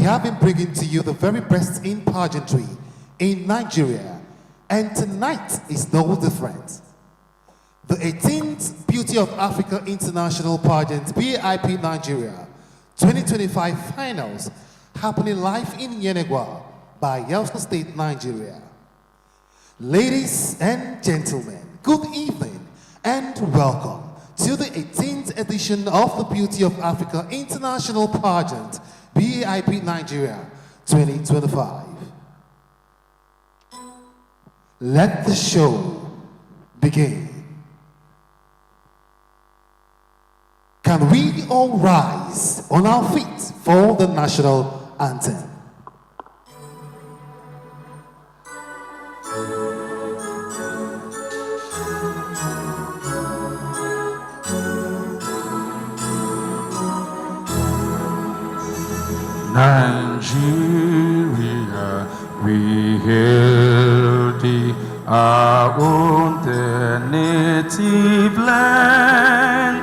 We have been bringing to you the very best in pageantry in Nigeria, and tonight is no different. The 18th Beauty of Africa International Pageant BIP Nigeria 2025 Finals happening live in Yenegua, Bayelsa State, Nigeria. Ladies and gentlemen, good evening and welcome to the 18th edition of the Beauty of Africa International Pageant BIP Nigeria 2025. Let the show begin. Can we all rise on our feet for the national anthem? Nigeria, we hail thee, our own the native land.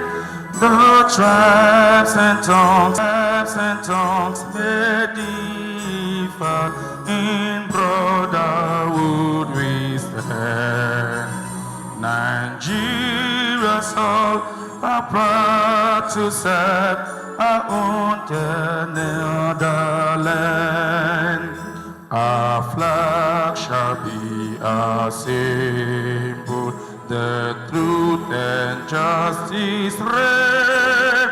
The tribes and tongues may differ, in brotherhood we stand. Nigeria's all are proud to serve our own netherland. Our flag shall be our symbol, the truth and justice reign.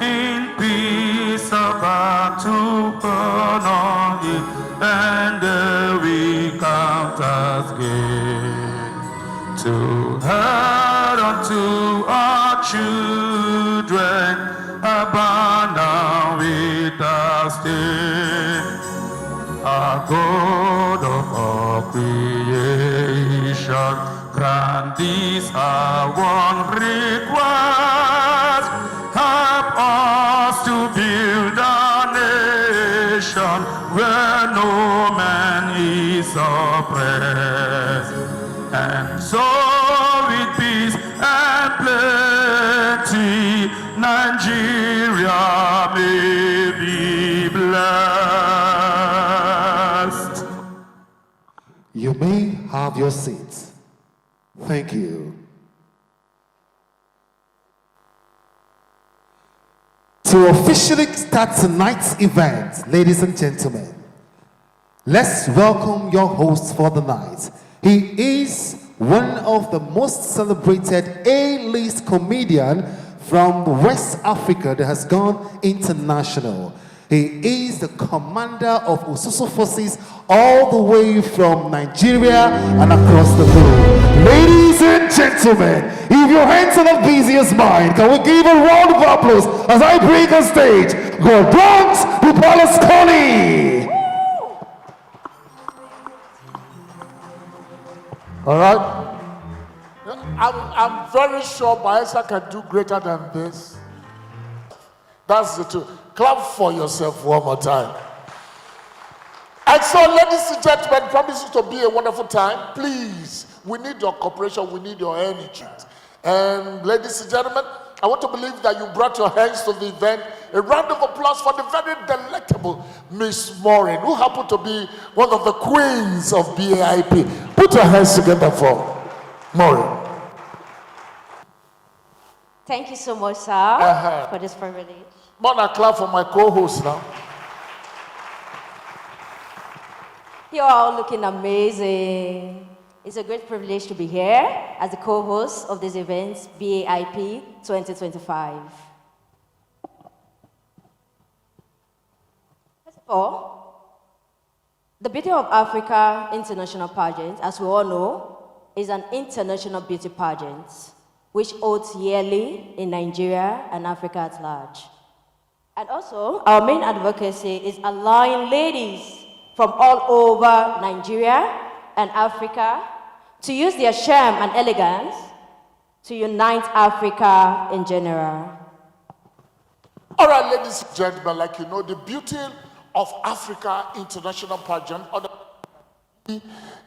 In peace about to burn on it, and we count as gain. To herd unto our children, abandon without stain. Our God of all creation, grant this our one request. Help us to build a nation where no man is oppressed, and so with peace and plenty, Nigeria may be blessed. You may have your seats. Thank you. To officially start tonight's event, ladies and gentlemen, let's welcome your host for the night. He is one of the most celebrated A-list comedian from West Africa that has gone international. He is the commander of Ususu forces all the way from Nigeria and across the globe. Ladies and gentlemen, if your hands are not busy as mine, can we give a round of applause as I bring on stage Gordons Upalasconi. All right. I'm very sure Bayelsa can do greater than this. That's the truth. Clap for yourself one more time. And so, ladies and gentlemen, promises to be a wonderful time. Please, we need your cooperation. We need your energy. And ladies and gentlemen, I want to believe that you brought your hands to the event. A round of applause for the very delectable Miss Maureen, who happened to be one of the queens of BIP. Put your hands together for Maureen. Thank you so much, sir, for this privilege. Mona, clap for my co-host now. You're all looking amazing. It's a great privilege to be here as the co-host of this event, BIP 2025. First of all, the Beauty of Africa International Pageant, as we all know, is an international beauty pageant which holds yearly in Nigeria and Africa at large. And also, our main advocacy is allowing ladies from all over Nigeria and Africa to use their charm and elegance to unite Africa in general. All right, ladies and gentlemen, like you know, the Beauty of Africa International Pageant, or the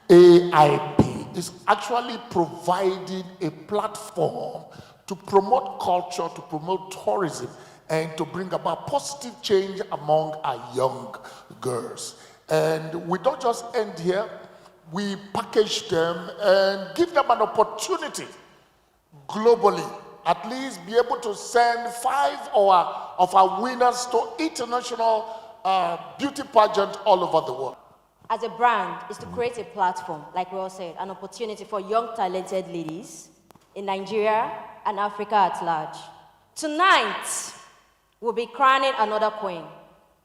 AIP, is actually providing a platform to promote culture, to promote tourism and to bring about positive change among our young girls. And we don't just end here, we package them and give them an opportunity globally, at least be able to send 5 of our winners to international beauty pageant all over the world. As a brand, is to create a platform, like we all said, an opportunity for young, talented ladies in Nigeria and Africa at large. Tonight, we'll be crowning another queen.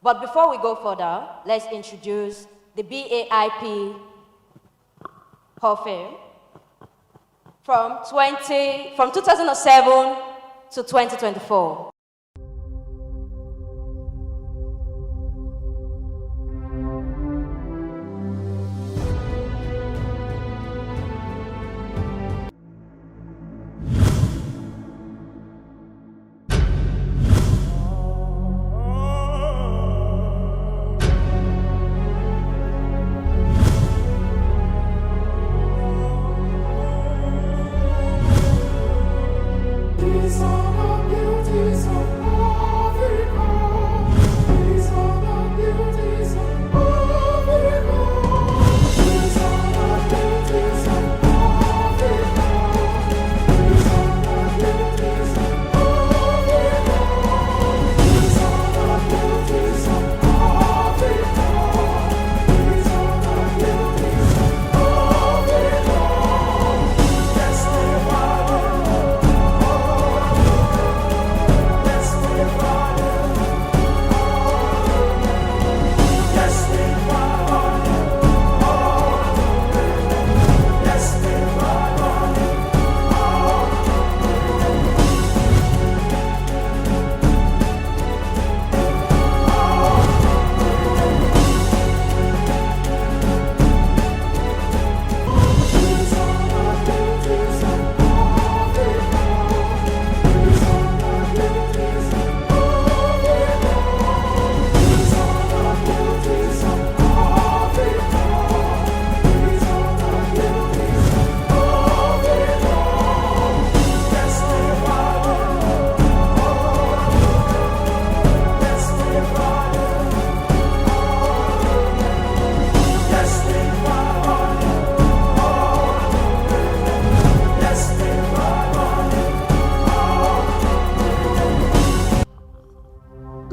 But before we go further, let's introduce the BAIP Hall of Fame from 2007 to 2024.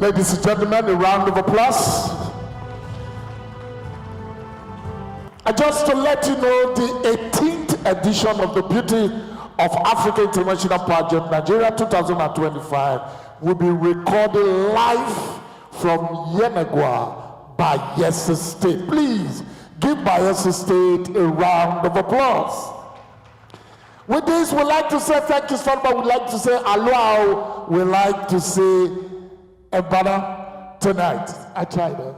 Ladies and gentlemen, a round of applause. And just to let you know, the 18th edition of the Beauty of Africa International Pageant, Nigeria 2025, will be recorded live from Yenagoa, Bayelsa State. Please give Bayelsa State a round of applause. With this, we'd like to say thank you, Sonba. We'd like to say aloha. We'd like to say Ebana tonight. I tried that.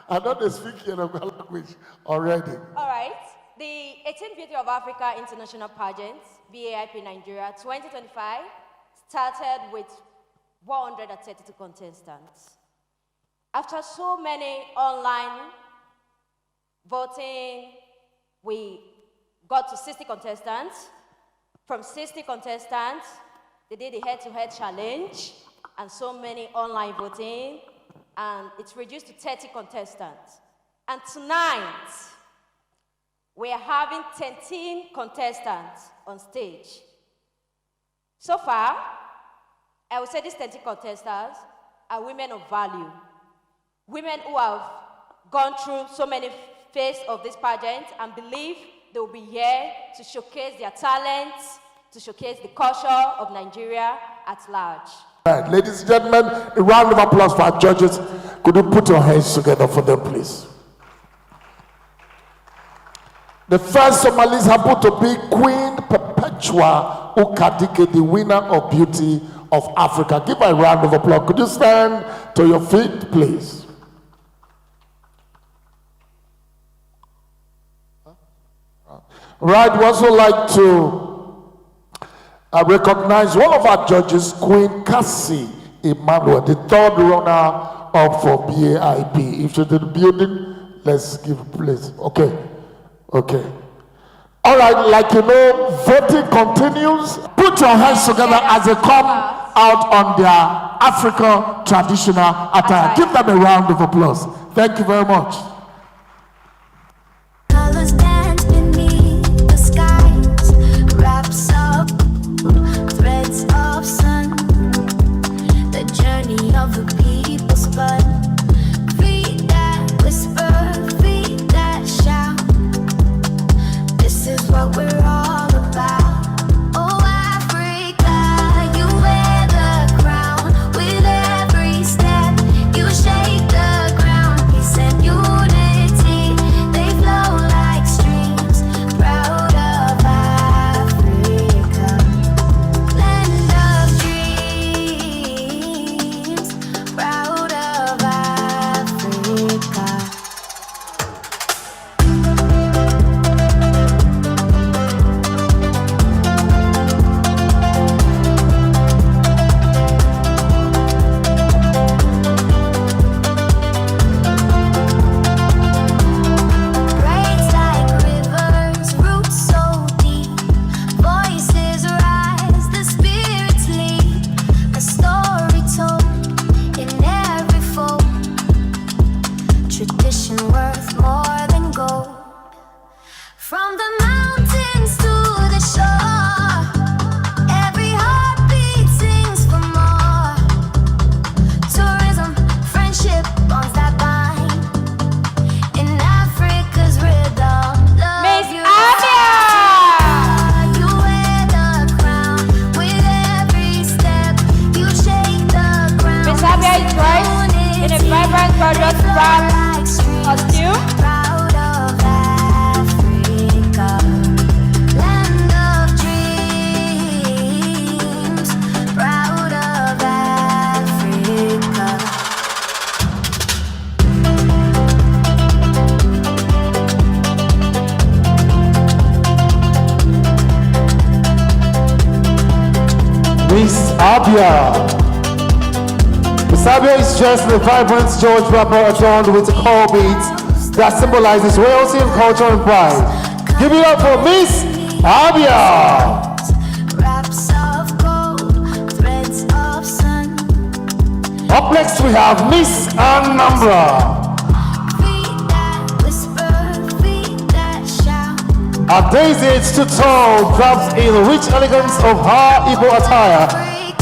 I know they speak Yoruba language already. All right. The 18th Beauty of Africa International Pageant, BAIP Nigeria 2025, started with 132 contestants. After so many online voting, we got to 60 contestants. From 60 contestants, they did the head-to-head challenge and so many online voting, and it's reduced to 30 contestants. And tonight, we are having 13 contestants on stage. So far, I would say these 13 contestants are women of value. Women who have gone through so many phases of this pageant and believe they will be here to showcase their talents, to showcase the culture of Nigeria at large. Right, ladies and gentlemen, a round of applause for our judges. Could you put your hands together for them, please? The first Somalis happen to be Queen Perpetua Ukadike, the winner of Beauty of Africa. Give her a round of applause. Could you stand to your feet, please? Right, we also like to recognize one of our judges, Queen Cassie Emmanuel, the third runner-up for BAIP. If she's in the building, let's give a place. Okay. All right, like you know, voting continues. Put your hands together as they come out on their African traditional attire. Give them a round of applause. Thank you very much. Colors dance beneath the skies, wraps up threads of sun. The journey of the people spun. Feet that whisper, feet that shout. This is what we're all about. Oh, Africa, you wear the crown. With every step, you shake the ground. Peace and unity, they flow like streams. Proud of Africa, land of dreams. Proud of Africa. Braids like rivers, roots so deep. Voices rise, the spirits lead. A story told in every fold. Tradition worth more than gold. From the mountains to the shore, every heartbeat sings for more. Tourism, friendship, bonds that bind. In Africa's rhythm, love Miss you. Anambra! You wear the crown. With every step, you shake the ground. Miss Anambra is dressed in a vibrant, gorgeous brown costume. Proud of Africa, land of dreams. Proud of Africa. Miss Abia. Miss Abia is dressed in a vibrant George wrapper adorned with a coral beads that symbolizes royalty and culture and pride. Give it up for Miss Abia. Wraps of gold, threads of sun. Up next we have Miss Anambra. Feet that whisper, feet that shout. Her daisy stood tall, draped in the rich elegance of her Igbo attire.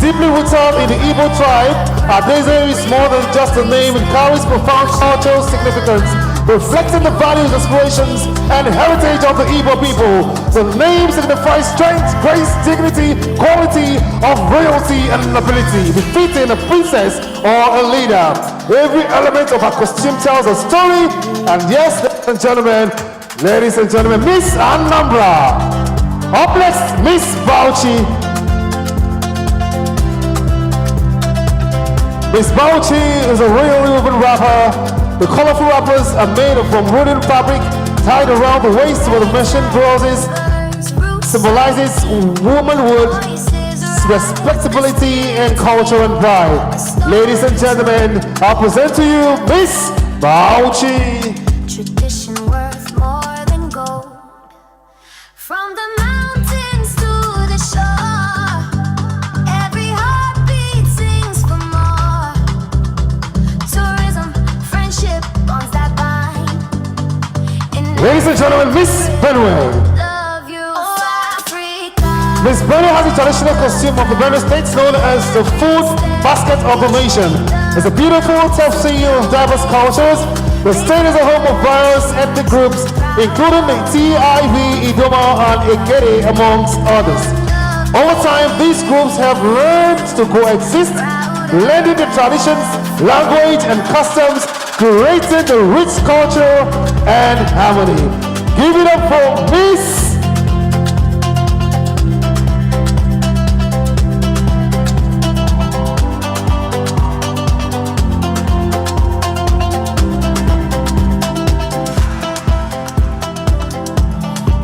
Deeply rooted in the Igbo tribe, her daisy is more than just a name. It carries profound cultural significance, reflecting the values, aspirations, and heritage of the Igbo people. The name signifies strength, grace, dignity, quality of royalty, and nobility, befitting a princess or a leader. Every element of her costume tells a story, and yes, ladies and gentlemen, Miss Anambra. Up next, Miss Bauchi. Miss Bauchi is a royal woven wrapper. The colorful wrappers are made from wooden fabric tied around the waist with mission roses, symbolizes womanhood, respectability, and culture and pride. Ladies and gentlemen, I present to you Miss Bauchi. Tradition worth more than gold. From the mountains to the shore, every heartbeat sings for more. Tourism, friendship, bonds that bind. Ladies and gentlemen, Miss Benue. Love you, Africa. Miss Benue has a traditional costume of the Benue States known as the food basket of the nation. It's a beautiful tapestry of diverse cultures. The state is a home of various ethnic groups, including the TIV, Idoma, and Ekere, amongst others. Over time, these groups have learned to coexist, blending the traditions, language, and customs, creating the rich culture and harmony. Give it up for Miss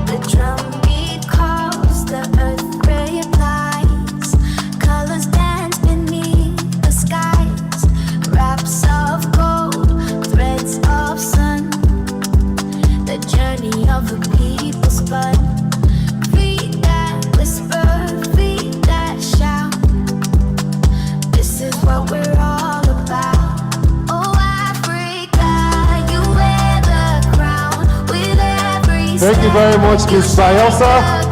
The drumbeat calls, the earth replies. Colors dance beneath the skies. Wraps of gold, threads of sun. The journey of the people spun. Thank you very much, Miss Bayelsa.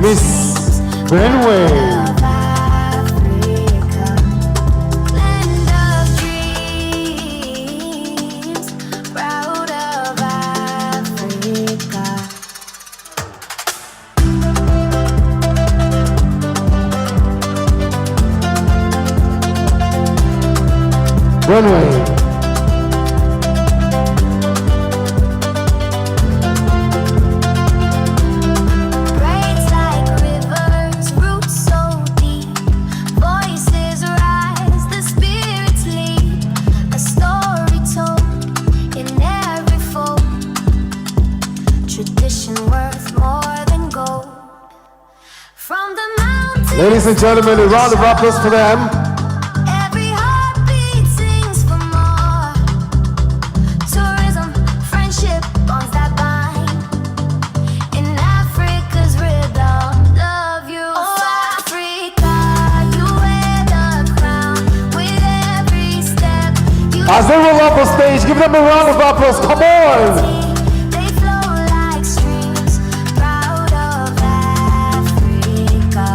Miss Benway. Runway. Braids like rivers, roots so deep. Voices rise, the spirits lead. A story told in every fold. Tradition worth more than gold. From the mountains. Ladies and gentlemen, a round of applause for them. Every heartbeat sings for more. Tourism, friendship, bonds that bind. In Africa's rhythm, love you. Oh, Africa, you wear the crown with every step. You As they roll up on stage, give them a round of applause. Come on. they flow like streams. Proud of Africa,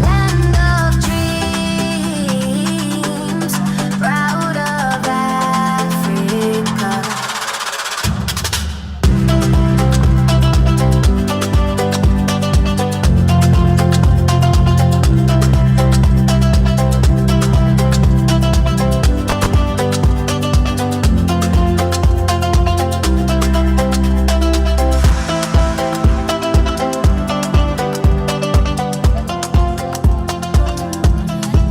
land of dreams. Proud of Africa.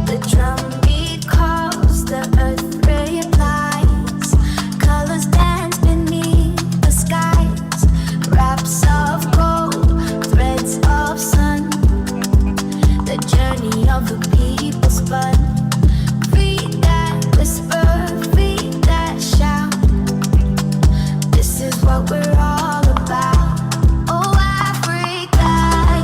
The drumbeat calls, the earth replies. Colors dance beneath the skies. Wraps of gold, threads of sun. The journey of the people spun. Feet that whisper, feet that shout. This is what we're all about. Oh, Africa,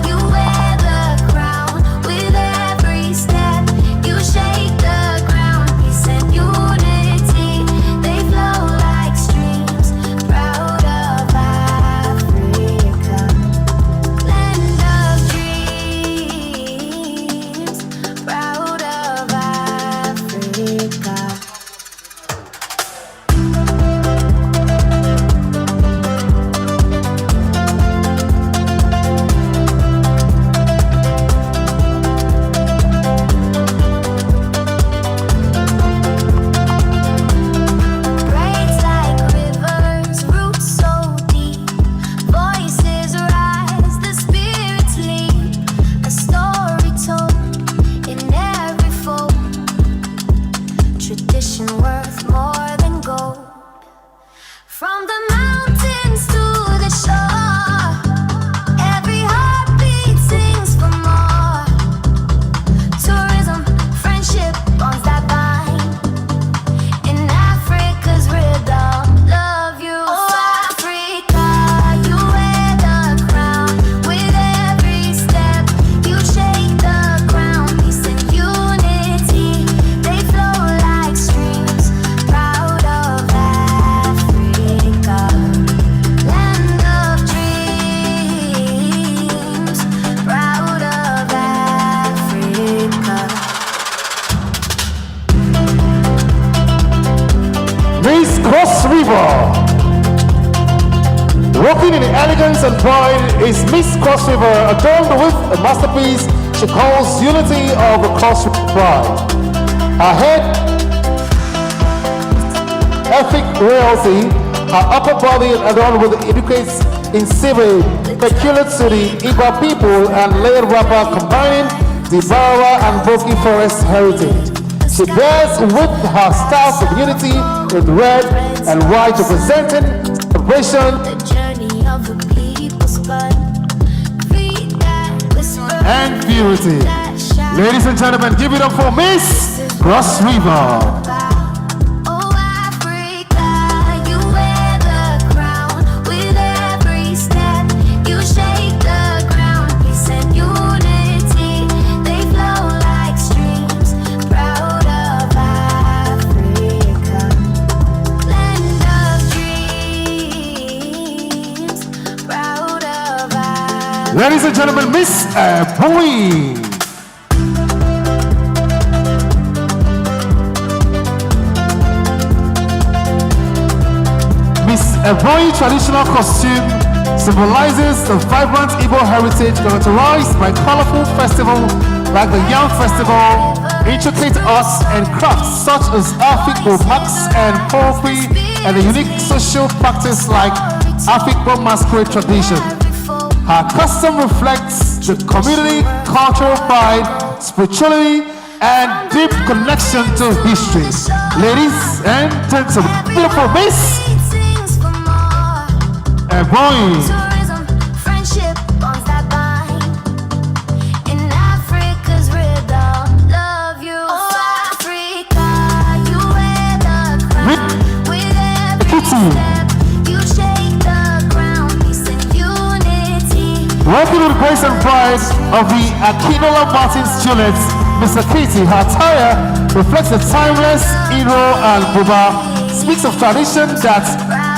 you wear the crown with every step. You shake the ground, peace and unity. They flow like streams. Proud of Africa, land of dreams. Proud of Africa. Braids like rivers, roots so deep. Voices rise, the spirits lead. A story told in every fold. Tradition worth more than gold. From the mountains to the shore, every heartbeat sings for more. Tourism, friendship, bonds that bind. In Africa's rhythm, love you. Oh, Africa, you wear the crown with every step. You shake the ground, peace and unity. They flow like streams. Proud of Africa, land of dreams. Proud of Africa. Miss Cross River. Walking in elegance and pride is Miss Cross River, adorned with a masterpiece she calls Unity of the Cross River Pride. Her head, epic royalty, her upper body adorned with intricacies in civil, peculiar to the Igbo people and layered wrapper combining the Barawa and Boki forest heritage. She bears with her stars of unity in red and white, representing celebration The journey of the people spun. Feet that whisper, and purity. that shout. Ladies and gentlemen, give it up for Miss Cross River. Oh, Africa, you wear the crown with every step. You shake the ground, peace and unity. They flow like streams. Proud of Africa, land of Ladies and gentlemen, Miss Bowie. Miss Bowie traditional costume symbolizes the vibrant Igbo heritage characterized by colorful festivals like the Yam Festival, intricate arts and crafts such as Afikpo marks and poetry, and a unique social practice like Afikpo masquerade tradition. Her custom reflects the community, cultural pride, spirituality, and deep connection to history. Ladies and gentlemen, beautiful Miss Bowie. Tourism, friendship bonds that bind. In Africa's rhythm, love you. Oh, Africa, you wear the crown. With every step, you shake the ground. Peace and unity. Working with grace and pride of the Akinola Martins Juliets, Mr. Kitty, her attire reflects the timeless Iro and Buba, speaks of tradition that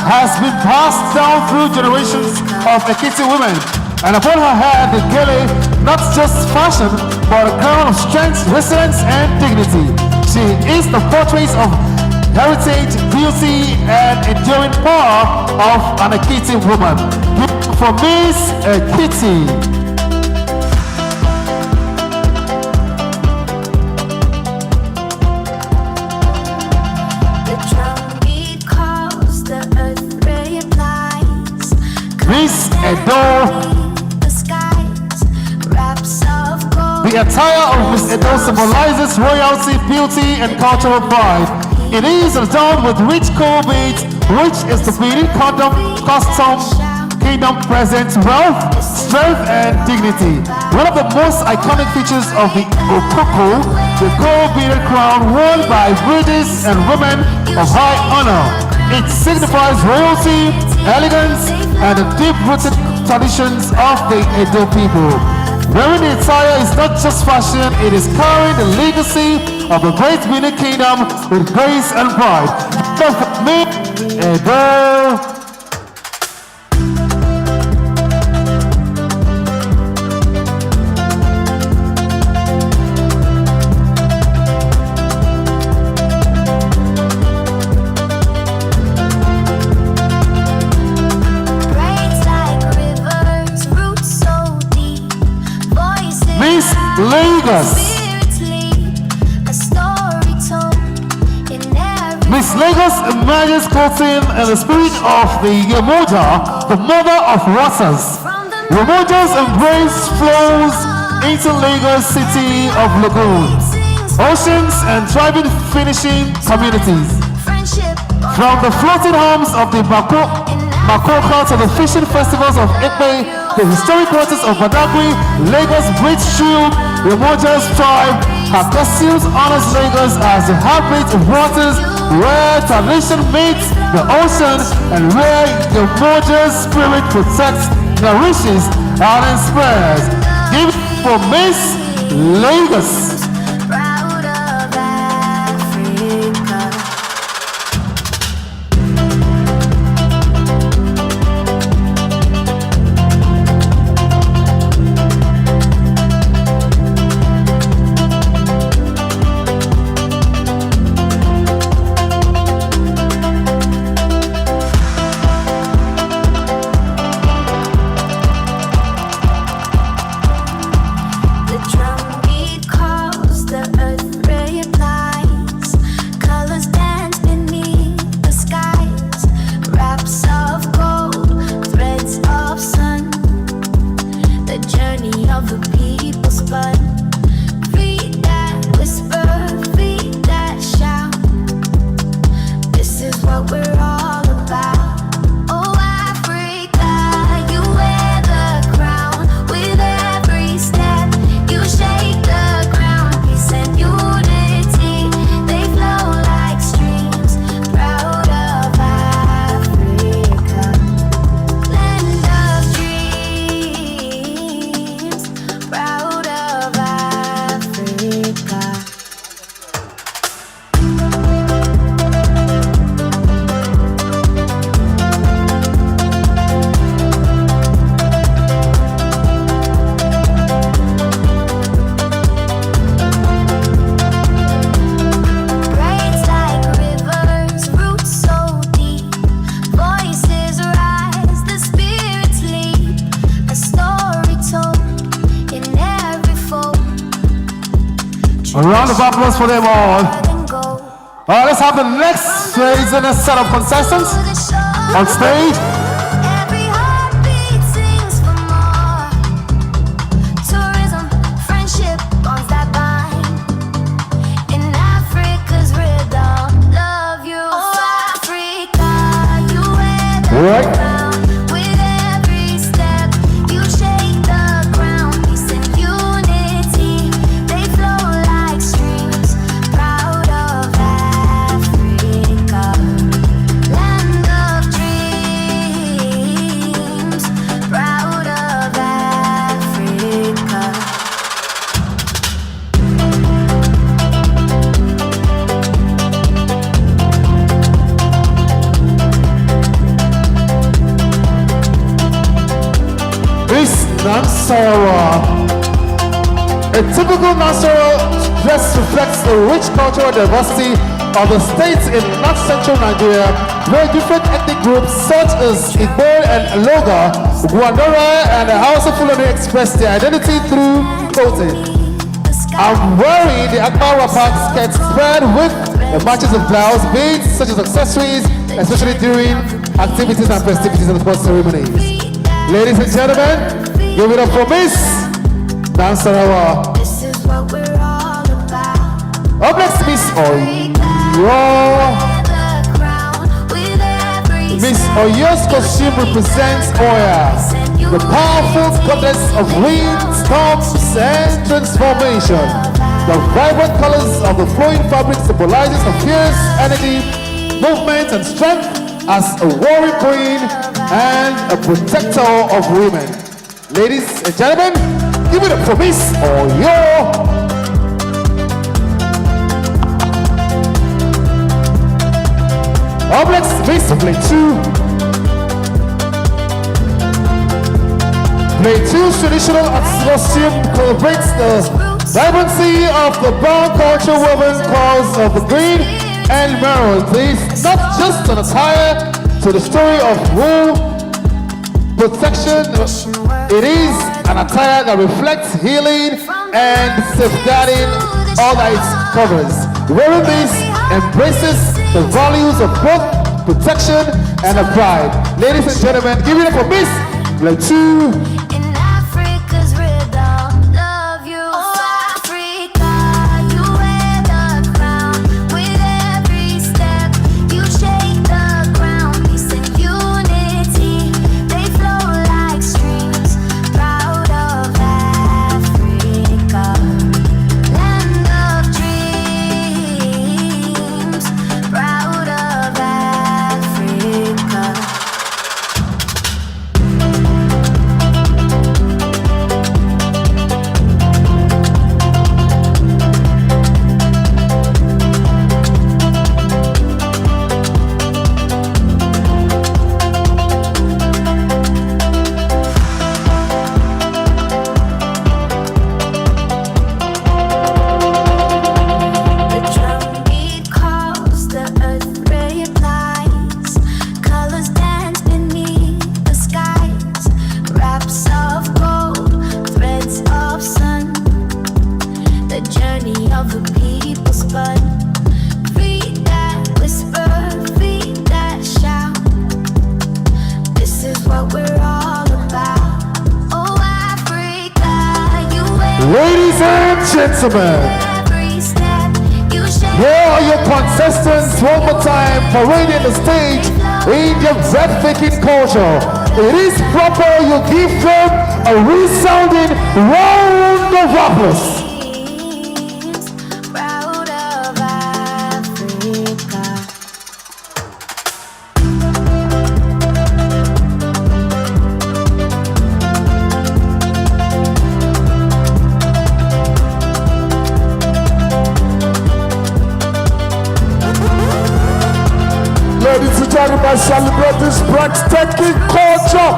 has been passed down through generations of Ekiti women. And upon her head, the gele, not just fashion, but a crown of strength, resilience, and dignity. She is the portrait of heritage, beauty, and enduring power of an Ekiti woman. For Miss Ekiti. Miss Edo. The attire of Miss Edo symbolizes royalty, beauty, and cultural pride. It is adorned with rich gold beads, which is the Benin Kingdom presents wealth, strength, and dignity. One of the most iconic features of the Okoko, the gold-beaded crown worn by British and women of high honor. It signifies royalty, elegance, and the deep-rooted traditions of the Edo people. Wearing the attire is not just fashion, it is carrying the legacy of the great Benin Kingdom with grace and pride. So for me, Edo. Lagos. Miss Lagos emerges quoting in the spirit of the Yemoja, the mother of waters. Yemoja's embrace flows into Lagos city of lagoons, oceans, and thriving fishing communities. From the floating homes of the Makoka to the fishing festivals of Ekpe, the historic waters of Badagry, Lagos breathes true Yemoja's tribe. Her costumes honors Lagos as the heartbeat of waters where tradition meets the ocean and where Yemoja's spirit protects, nourishes, and inspires. Give it for Miss Lagos. Proud of Africa. The drum beat calls A round of applause for them all. All right, let's have the next phase in a set of contestants on stage. Every heartbeat sings for more. Tourism, friendship, bonds that bind. In Africa's rhythm, love you. Oh, Africa, you wear the crown. With every step, you shake the ground. Peace and unity, they flow like streams. Proud of Africa, land of dreams. Proud of Africa. This Nansarawa. A typical Nansarawa dress reflects the rich cultural diversity of the states in north central Nigeria, where different ethnic groups such as Igbo and Loga, Guandora and the Hausa Fulani express their identity through clothing. I'm wearing the Akbar Rapat skirt spread with the matches of blouse, beads such as accessories, especially during activities and festivities and sports ceremonies. Ladies and gentlemen, give it up for Miss Nansarawa. This is what we're all about. Up next, Miss Oyo. Miss Oyo's costume represents Oya, the powerful goddess of wind, storms, and transformation. The vibrant colors of the flowing fabric symbolizes her fierce energy, movement, and strength as a warrior queen and a protector of women. Ladies and gentlemen, give it up for Miss Oyo. Up next, Miss Play 2. Play 2's traditional costume celebrates the vibrancy of the brown culture woven cause of the green and maroon. It's not just an attire to the story of wool protection. It is an attire that reflects healing and safeguarding all that it covers. Wearing this embraces the values of both protection and of pride. Ladies and gentlemen, give it up for Miss Play 2. In Africa's rhythm, love you. Oh, Africa, you wear the crown. With every step, you shake the ground. Peace and unity, they flow like streams. Proud of Africa, land of dreams. Proud of Africa. The drumbeat calls, the earth replies. Colors dance beneath the skies. Wraps of gold, threads of sun. The journey of the people spun. Feet that whisper, feet that shout. This is what we're all about. Oh, Africa, you wear Ladies and gentlemen, every step. You shake. here are your contestants one more time parading the stage in their breathtaking culture. It is proper you give them a resounding round of applause. Proud of Africa. Ladies and gentlemen, celebrate this breathtaking culture.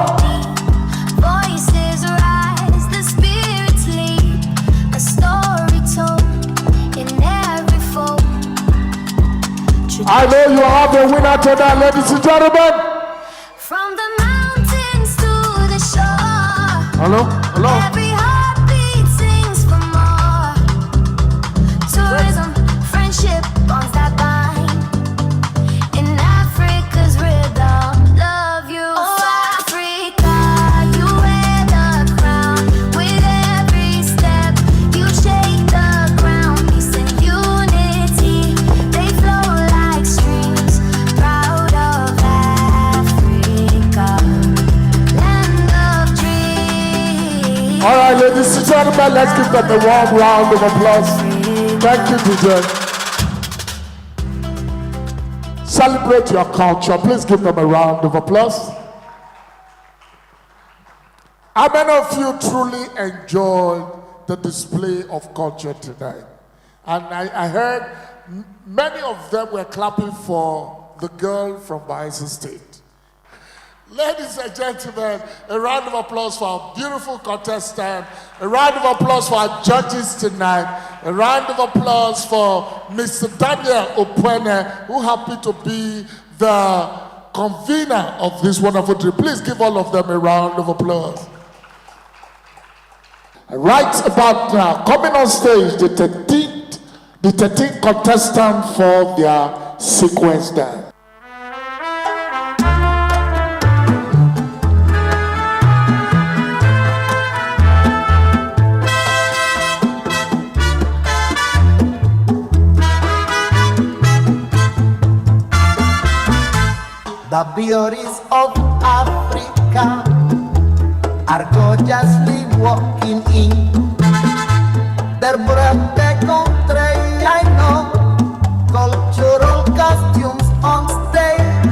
Voices rise, the spirits lead. A story told in every fold. I know you have a winner tonight, ladies and gentlemen. From the mountains to the shore. Hello? Hello? Every heartbeat sings for more. gentlemen, let's give them a warm round of applause. Thank you, DJ. Celebrate your culture. Please give them a round of applause. How many of you truly enjoyed the display of culture tonight? And I heard many of them were clapping for the girl from Bayelsa State. Ladies and gentlemen, a round of applause for our beautiful contestant. A round of applause for our judges tonight. A round of applause for Mr. Daniel Opwene, who happened to be the convener of this wonderful trip. Please give all of them a round of applause. Right about now, coming on stage, the 13th contestant for their sequence dance. The beauties of Africa are gorgeously walking in their breathtaking country. I know cultural costumes on stage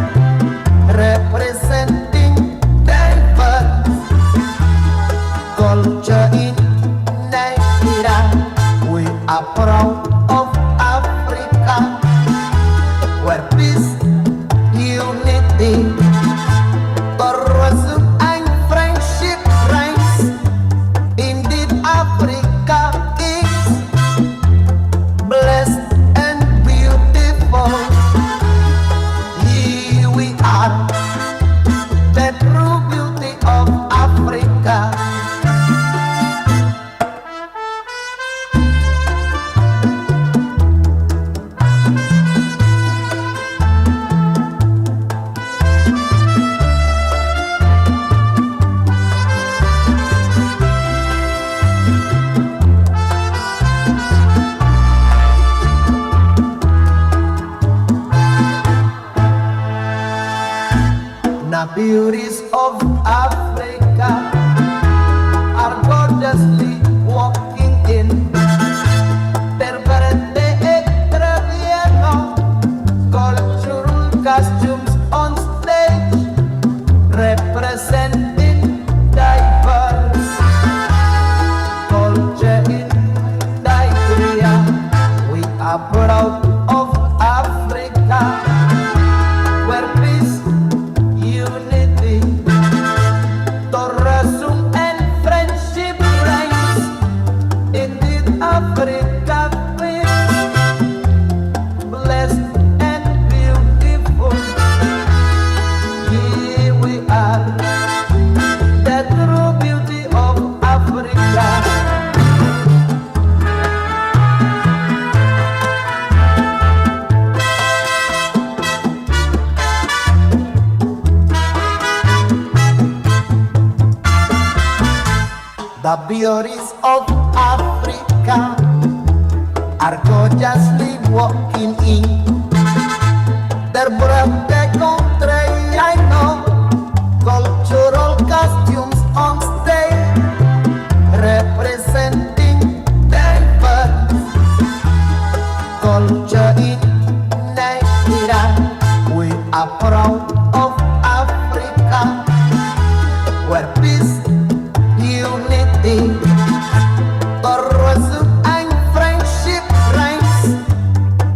representing diverse culture in Nigeria. We are proud of Africa, where peace, unity, tourism and friendship reigns. Indeed, Africa is blessed and beautiful. Here we are, the true beauty of Africa. The beauties of Africa are gorgeously walking in their birthday traditional cultural costumes on stage representing diverse culture in Nigeria. We are proud of Africa, where peace, unity, tourism and friendship reigns. Indeed, Africa is blessed and beautiful. Here we are, the true beauty of Africa. The beauties of Africa are gorgeously walking in their breathtaking country. I know cultural costumes on stage representing diverse culture in Nigeria. We are proud of Africa, where peace, unity, tourism and friendship reigns.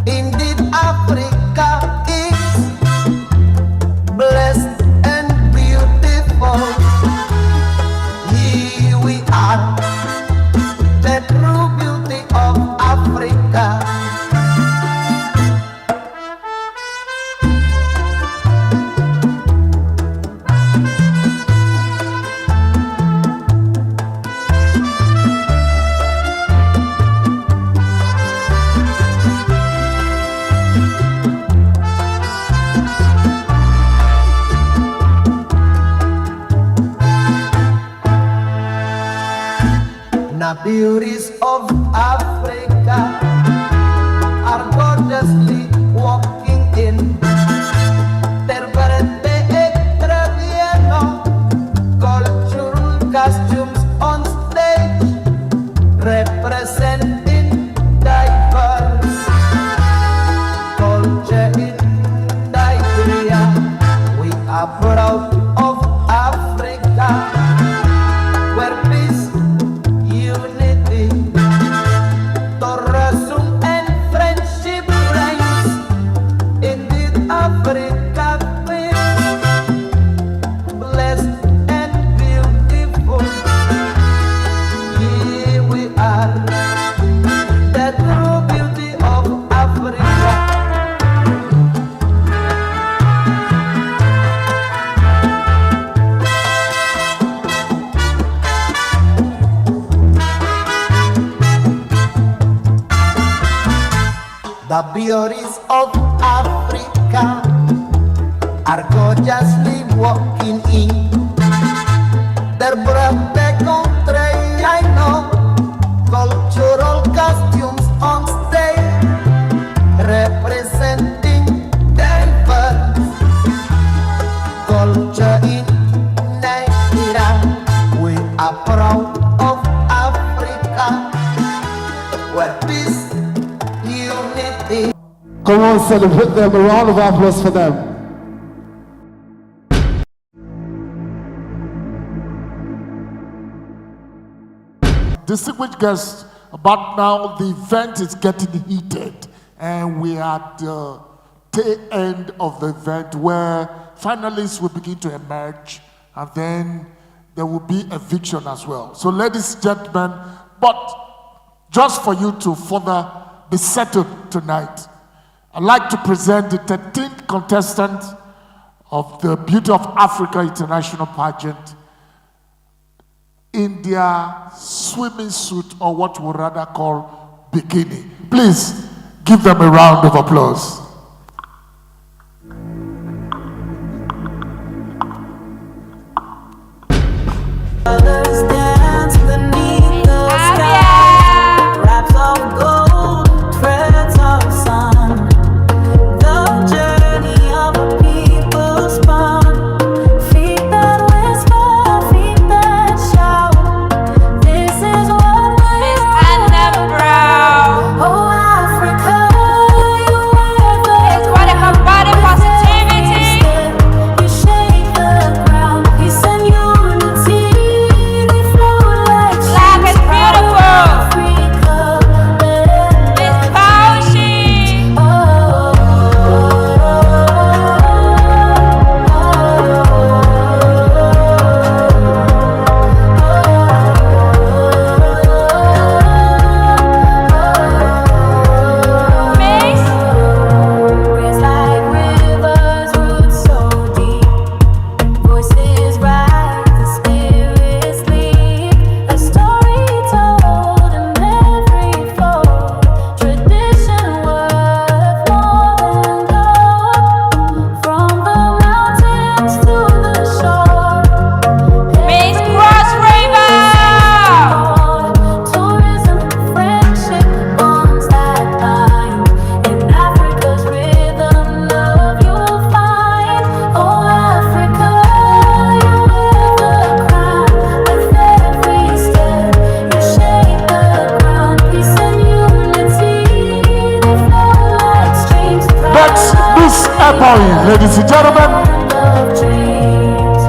Indeed, Africa is blessed and beautiful. Here we are, the true beauty of Africa. The beauties of Africa are gorgeously walking in their birthday traditional cultural costumes on stage are proud of Africa, where peace, unity, tourism and friendship reigns. Indeed, Africa is blessed and beautiful. Here we are, the true beauty of Africa. The beauties of Africa are gorgeously walking in. Their birthday country, I know, cultural costumes on stage, representing diverse culture in Nigeria. We are proud of Africa, where peace, unity. Come on, celebrate them. A round of applause for them. Distinguished guests, but now the event is getting heated, and we are at the tail end of the event where finalists will begin to emerge, and then there will be eviction as well. So, ladies and gentlemen, but just for you to further be settled tonight, I'd like to present the 13th contestant of the Beauty of Africa International Pageant in their swimming suit, or what we rather call bikini. Please give them a round of applause. Colors dance beneath the sky, wraps of gold, threads of sun. The journey of a people spun, feet that whisper, feet that shout. This is what Miss Anambra. oh Africa, you wear the It's what they call body positivity. you shake the ground, peace and unity. They flow like Black is beautiful. Africa. Miss Paushi. Miss Raised like rivers, roots so deep. Voices rise, the spirits leap. A story told in every fold. Tradition worth more than gold. From the mountains to the shore. Miss Cross River. Tourism, friendship, bonds that bind. In Africa's rhythm, love you'll find. Oh, Africa, you wear the crown. With every step, you shake the ground. Peace and unity, they flow like streams. That's Miss Ebony, ladies and gentlemen. Land of dreams.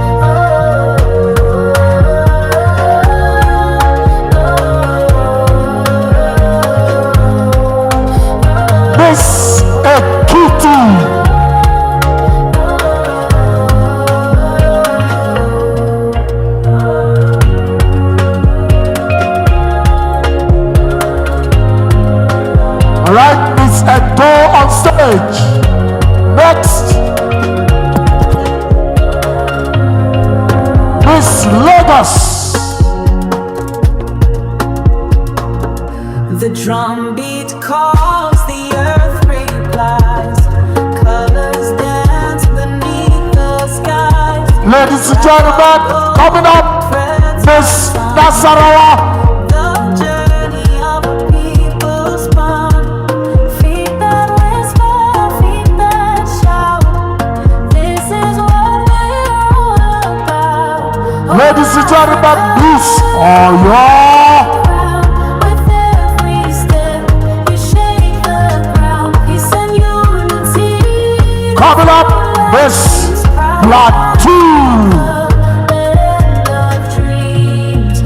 Miss Ekiti. All right, Miss Edo on stage. Next, Miss Lagos. The drumbeat calls, the earth replies. Colors dance beneath the skies. Ladies and gentlemen, coming up, Miss Nasarawa. The journey of a people spun. Feet that whisper, feet that shout. This is what we're all about. Ladies and gentlemen, Miss Oyo. With every step, you shake the ground. Peace and unity. Coming up, Miss Plateau. Land of dreams.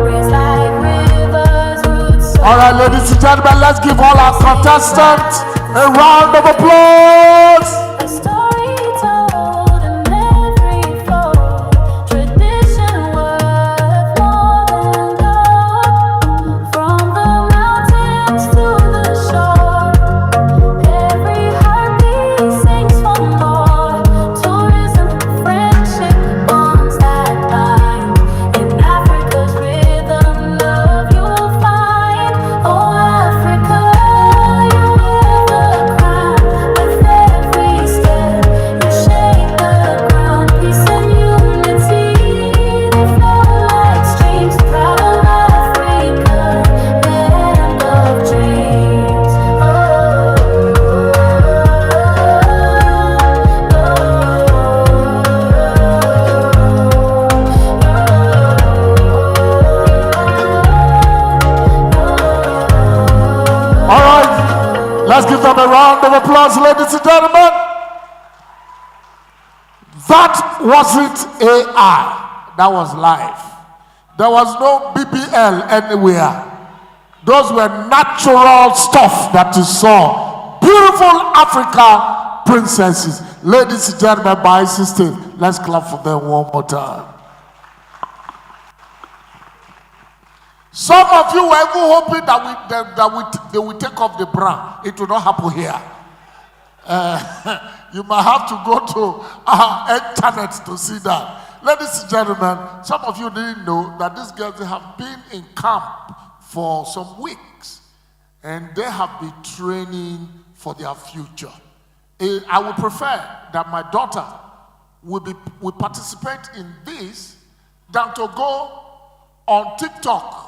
Raise like rivers, roots. All right, ladies and gentlemen, let's give all our contestants a round of applause. A story told in every fold. Tradition worth more than gold. From the mountains to the shore, every heartbeat sings for more. Tourism, friendship, bonds that bind. In Africa's rhythm, love you'll find. Oh, Africa, you wear the crown. With every step, you shake the ground. Peace and unity, they flow like streams. Proud of Africa, land of dreams. All right, let's give them a round of applause, ladies and gentlemen. That wasn't AI, that was live. There was no BBL anywhere. Those were natural stuff that you saw. Beautiful Africa princesses. Ladies and gentlemen, by sister, let's clap for them one more time. Some of you were even hoping that they will take off the bra. It will not happen here. You might have to go to our internet to see that. Ladies and gentlemen, some of you didn't know that these girls they have been in camp for some weeks and they have been training for their future. I would prefer that my daughter will participate in this than to go on TikTok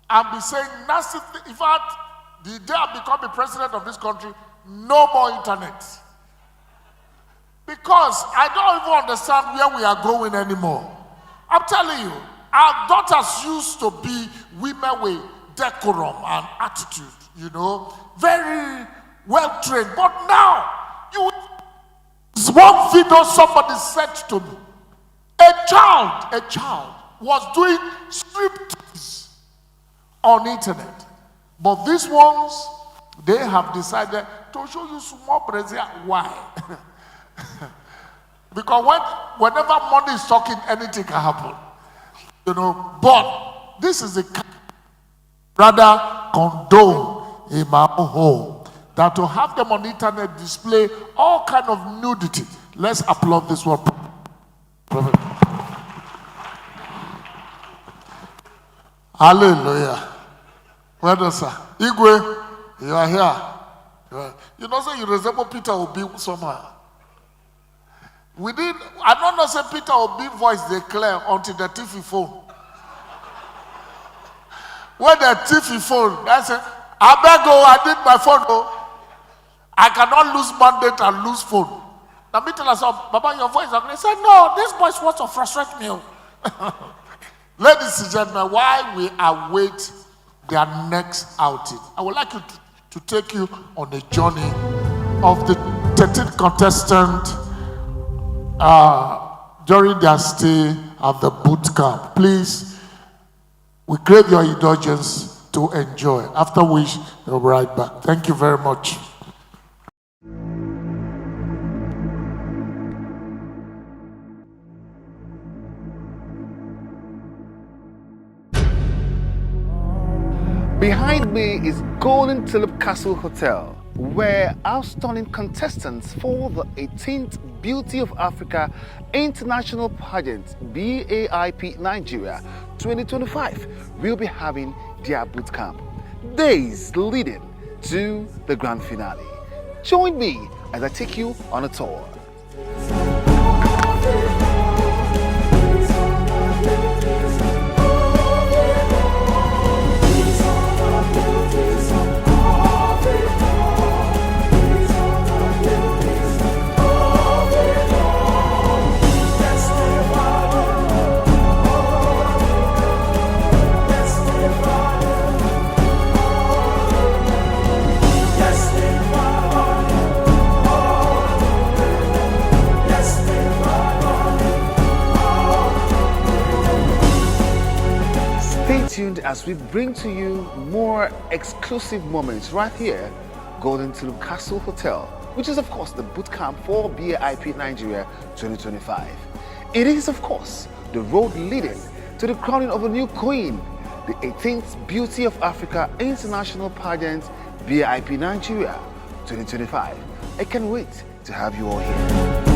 and be saying nasty things. In fact, the day I become the president of this country, no more internet. Because I don't even understand where we are going anymore. I'm telling you, our daughters used to be women with decorum and attitude, you know, very well trained. But now, one video somebody said to me, a child was doing striptease on internet. But these ones, they have decided to show you small brazier. Why? Because whenever money is talking, anything can happen. You know, but this is a rather condone in my own home that to have them on internet display all kind of nudity. Let's applaud this one. Hallelujah. Well done, sir. Igwe, you are here. You know, say you resemble Peter Obi somehow. I don't know, say Peter Obi voice declare until the TV phone. When the TV phone, I say, I beg you, I need my phone. Oh. I cannot lose mandate and lose phone. Now me tell us, Baba, your voice. I say, no, this voice wants to frustrate me. Ladies and gentlemen, while we await their next outing, I would like you to take you on a journey of the 13th contestant during their stay at the boot camp. Please, we crave your indulgence to enjoy, after which they'll be right back. Thank you very much. Behind me is Golden Tulip Castle Hotel, where our stunning contestants for the 18th Beauty of Africa International Pageant BAIP Nigeria 2025 will be having their boot camp, days leading to the grand finale. Join me as I take you on a tour. as we bring to you more exclusive moments right here, Golden Tulip Castle Hotel, which is of course the boot camp for BAIP Nigeria 2025. It is of course the road leading to the crowning of a new queen, the 18th Beauty of Africa International Pageant BAIP Nigeria 2025. I can't wait to have you all here.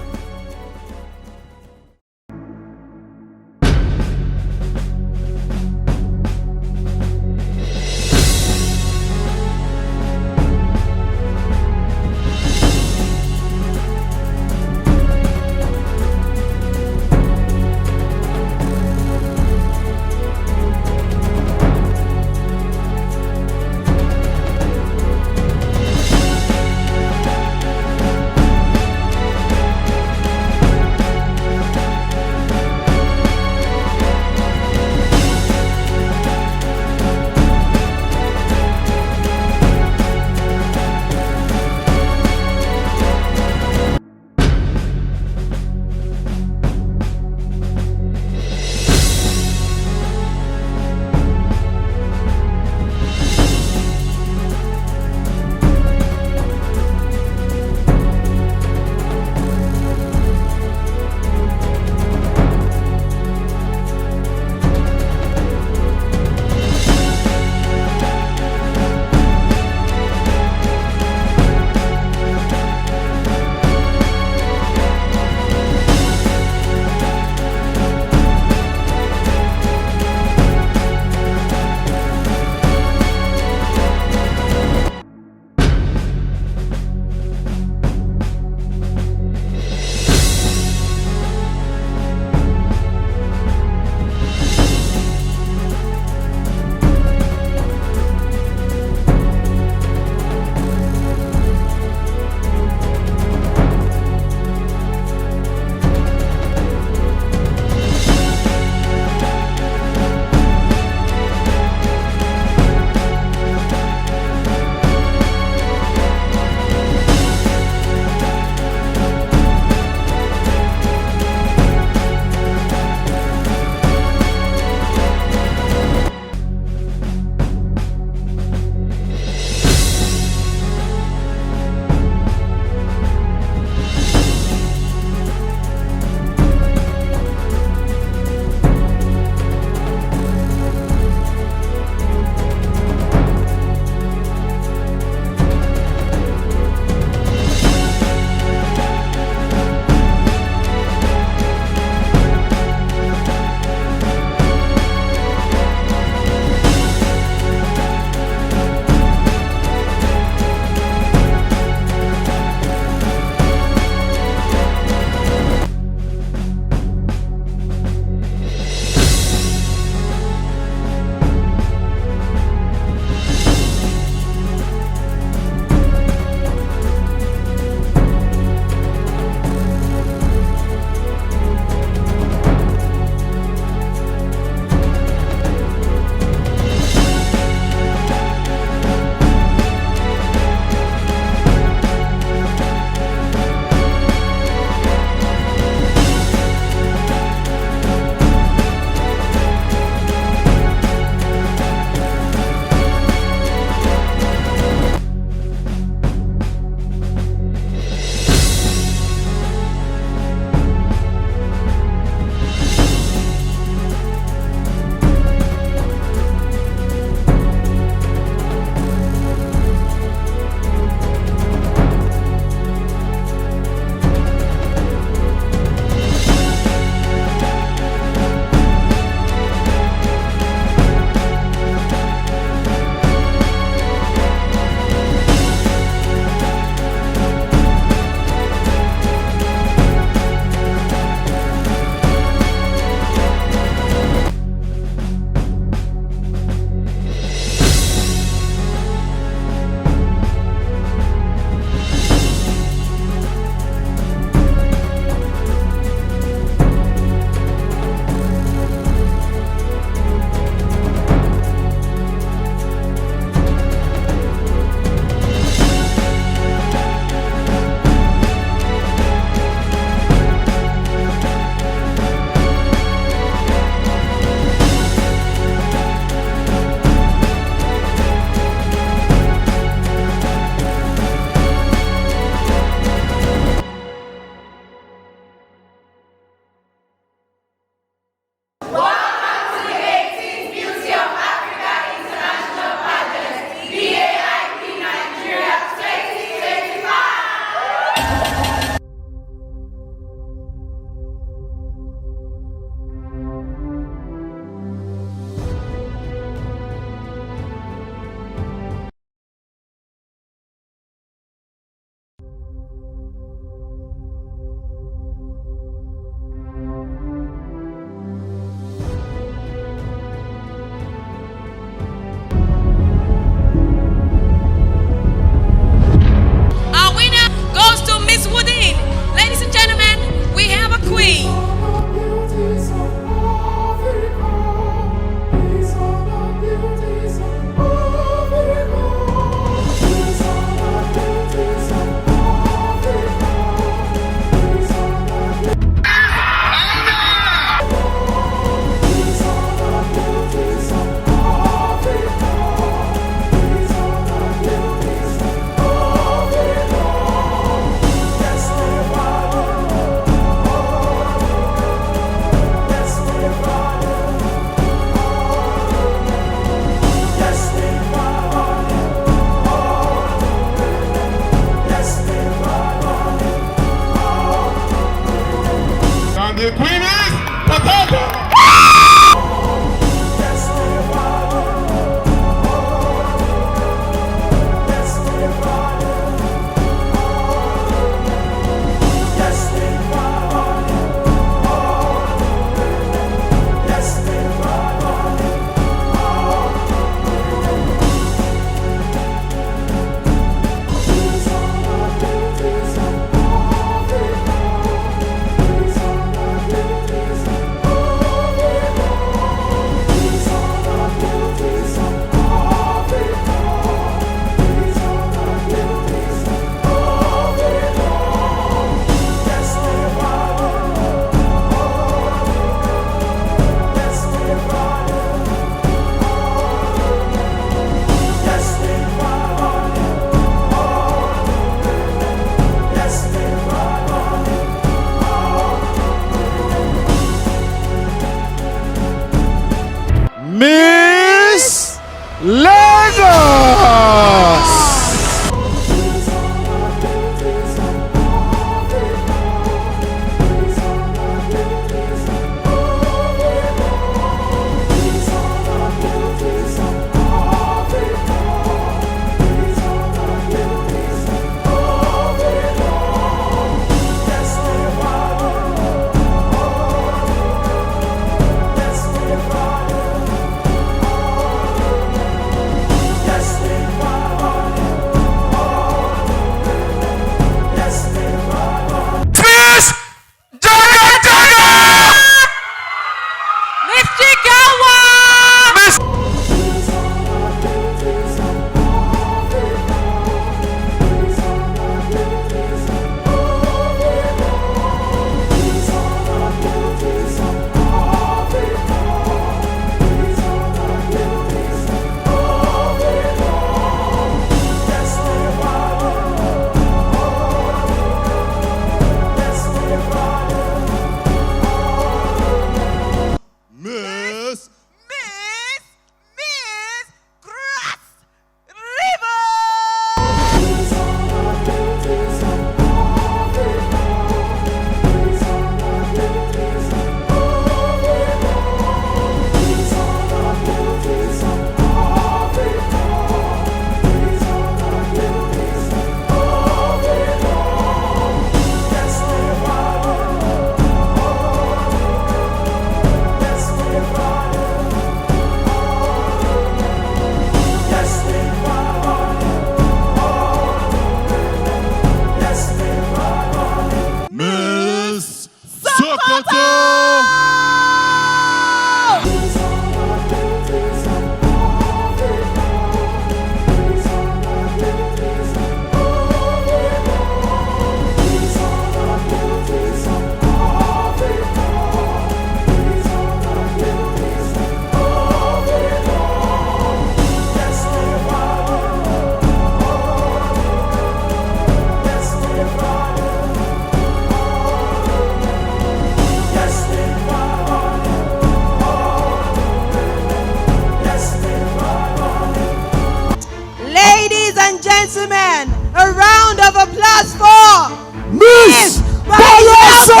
and gentlemen, a round of applause for Miss Bayelsa!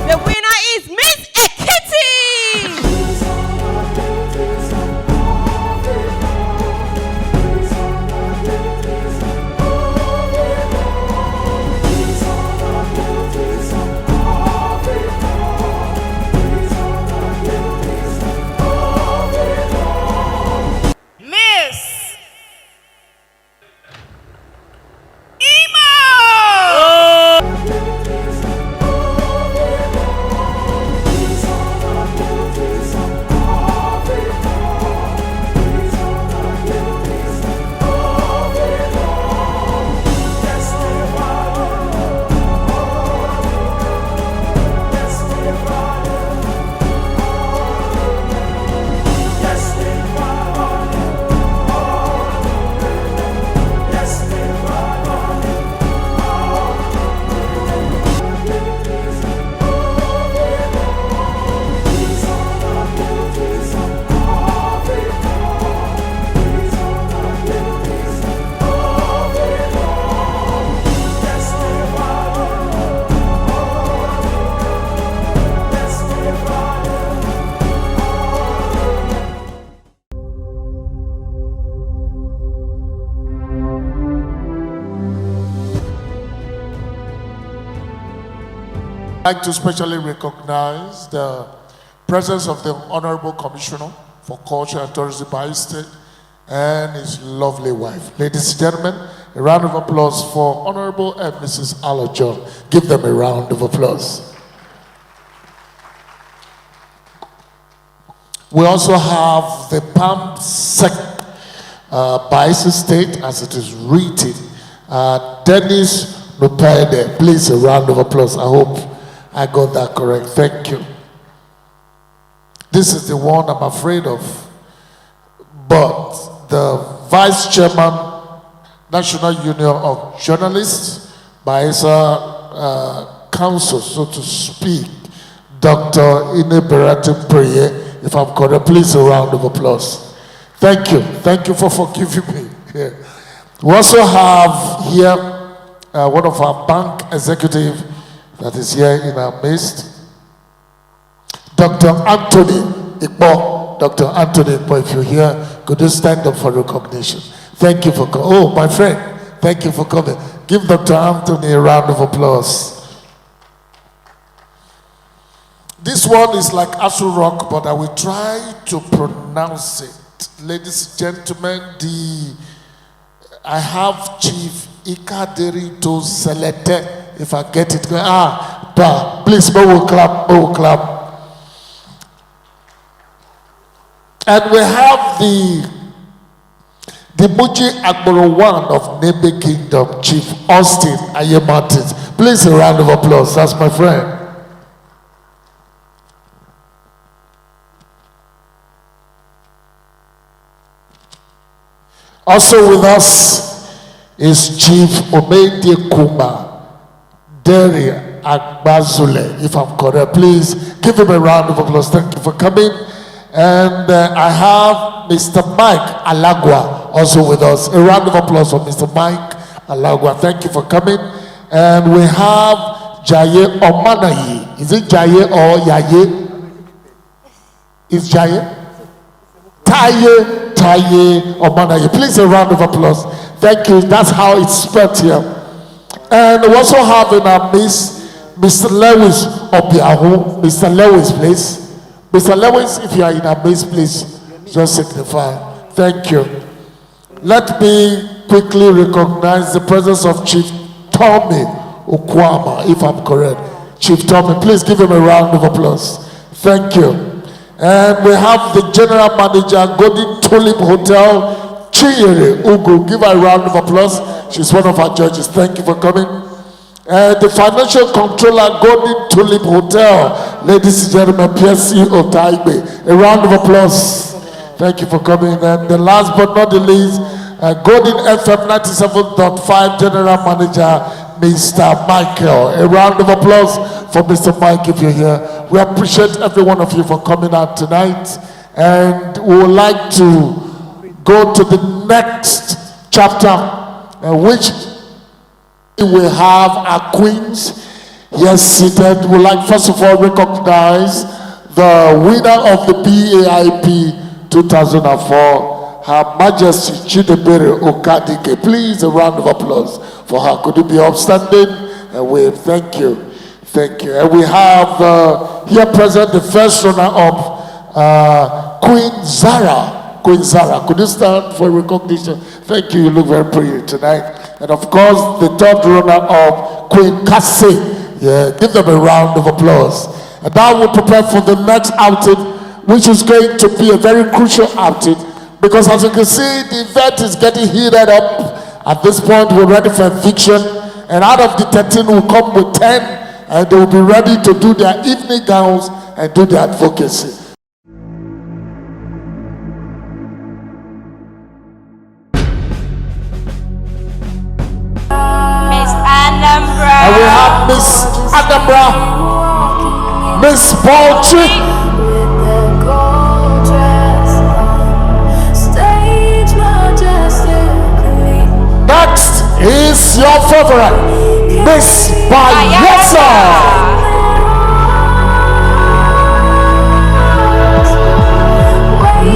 the winner is Miss Ekiti. Miss Imo. I'd like to specially recognize the presence of the Honorable Commissioner for Culture and Tourism Bayelsa State and his lovely wife. Ladies and gentlemen, a round of applause for Honorable and Mrs. Alajo. Give them a round of applause. We also have the Palm Sec Bayelsa State, as it is written, Dennis Lupede. Please, a round of applause. I hope I got that correct. Thank you. This is the one I'm afraid of. But the Vice Chairman, National Union of Journalists, Bayelsa Council, so to speak, Dr. Ineberati Preye, if I'm correct, please a round of applause. Thank you. Thank you for forgiving me. Yeah. We also have here one of our bank executives that is here in our midst, Dr. Anthony Ikbo. Dr. Anthony Ikbo, if you're here, could you stand up for recognition? Thank you for coming. Oh, my friend, thank you for coming. Give Dr. Anthony a round of applause. This one is like Asu Rock, but I will try to pronounce it. Ladies and gentlemen, I have Chief Ikaderito Selete, if I get it. Please, we will clap, we will clap. And we have the Muji Agboro one of Nebe Kingdom, Chief Austin Ayemartins. Please, a round of applause. That's my friend. Also with us is Chief Omede Kuma Deri Agbazule, if I'm correct. Please give him a round of applause. Thank you for coming. And I have Mr. Mike Alagwa also with us. A round of applause for Mr. Mike Alagwa. Thank you for coming. And we have Jaye Omanayi. Is it Jaye or Yaye? Is Jaye? Taye Omanayi. Please a round of applause. Thank you. That's how it's spelled here. And we also have in our midst Mr. Lewis Obiahu. Mr. Lewis, please. Mr. Lewis, if you are in our midst, please just signify. Thank you. Let me quickly recognize the presence of Chief Tommy Okwama, if I'm correct. Chief Tommy, please give him a round of applause. Thank you. And we have the General Manager, Golden Tulip Hotel, Chinyere Ugu. Give her a round of applause. She's one of our judges. Thank you for coming. the financial controller, Golden Tulip Hotel, ladies and gentlemen, PSC Otaibe. A round of applause. Thank you for coming. And the last but not the least, Golden FM 97.5 General Manager, Mr. Michael. A round of applause for Mr. Mike if you're here. We appreciate every one of you for coming out tonight. And we would like to go to the next chapter, which we have our queens here seated. We would like first of all recognize the winner of the BAIP 2004, Her Majesty Chidebere Okadike. Please, a round of applause for her. Could you be upstanding? And we thank you. Thank you. And we have here present the first runner-up, Queen Zara. Queen Zara, could you stand for recognition? Thank you. You look very pretty tonight. And of course, the third runner-up, Queen Cassie. Yeah, give them a round of applause. And now we prepare for the next outing, which is going to be a very crucial outing, because as you can see, the event is getting heated up. At this point, we're ready for eviction, and out of the 13, we'll come with 10, and they will be ready to do their evening gowns and do their advocacy. Miss Anambra. And we have Miss Anambra, Miss Poultry. Next is your favorite, Miss Bayelsa.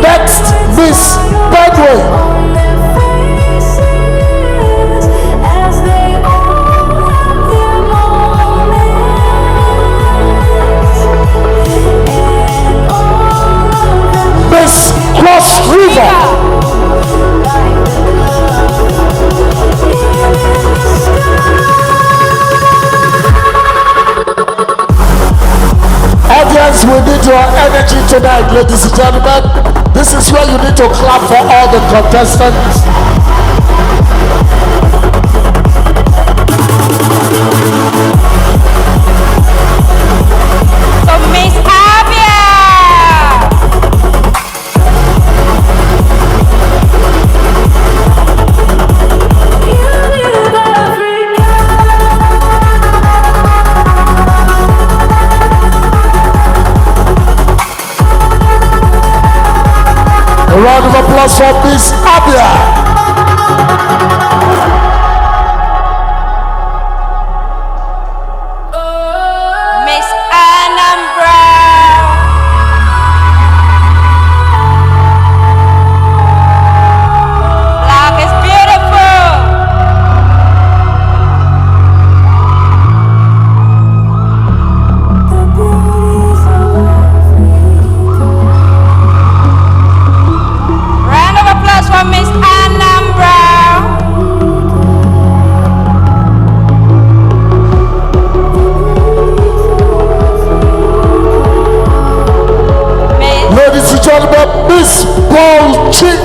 Next, Miss Bedway. Miss Cross River. Audience, we need your energy tonight, ladies and gentlemen. This is where you need to clap for all the contestants. So Miss Abia. A round of applause for Miss Abia. Miss Anambra. Black is beautiful. Round of applause for Miss Anambra. Miss Ladies and gentlemen, Miss Poultry.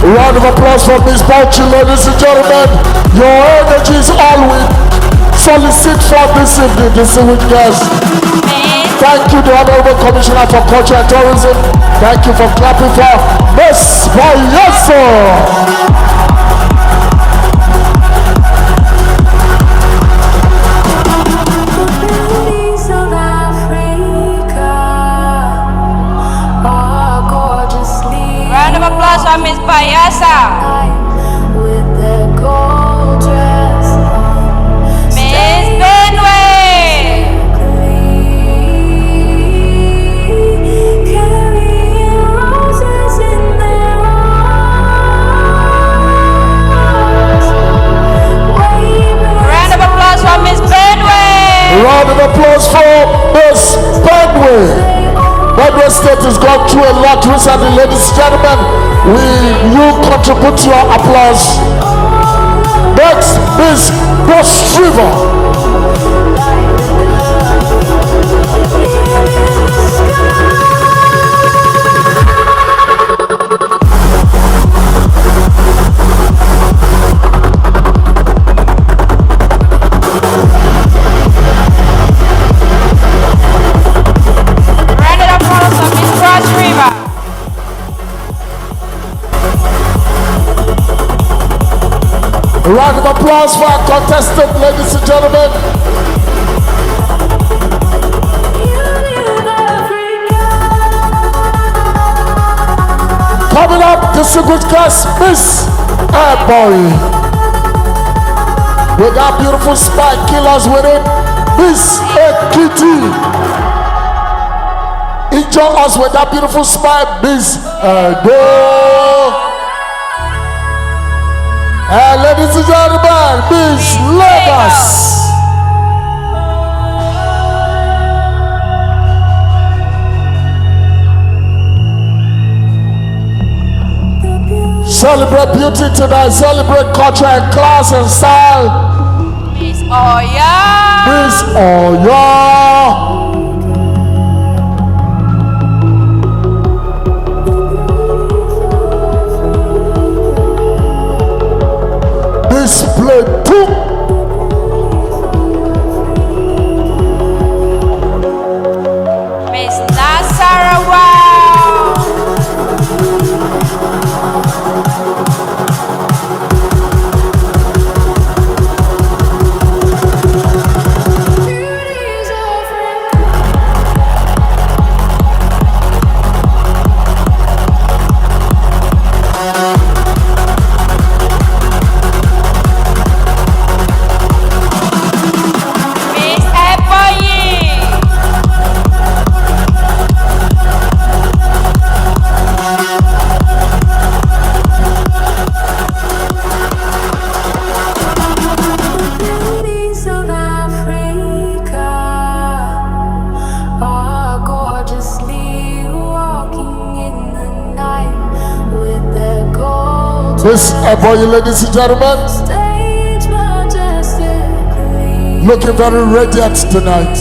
A round of applause for Miss Poultry, ladies and gentlemen. Your energy is all we solicit for this evening, distinguished guests. Thank you, the Honorable Commissioner for Culture and Tourism. Thank you for clapping for Miss Bayelsa. Round of applause for Miss Bayelsa. Miss Benway. Round of applause for Miss Benway. A round of applause for Miss Bedway. Bedway State has gone through a lot recently, ladies and gentlemen. We You contribute your applause. Next, Miss Cross River. Round of applause for Miss Cross River. A round of applause for our contestant, ladies and gentlemen. Coming up, distinguished guest, Miss Anambra. We got beautiful spike killers with it, Miss Ekiti. Enjoy us with that beautiful spike, Miss Ego. And ladies and gentlemen, Miss Lagos. Celebrate beauty tonight, celebrate culture and class and style. Miss Oya. Miss Oya. Display 2. Miss Nasarawa. Miss Ebony. Beauties of Africa are gorgeously walking in the night with their gold Miss Eboye, ladies and gentlemen, stage majestically. looking very radiant tonight.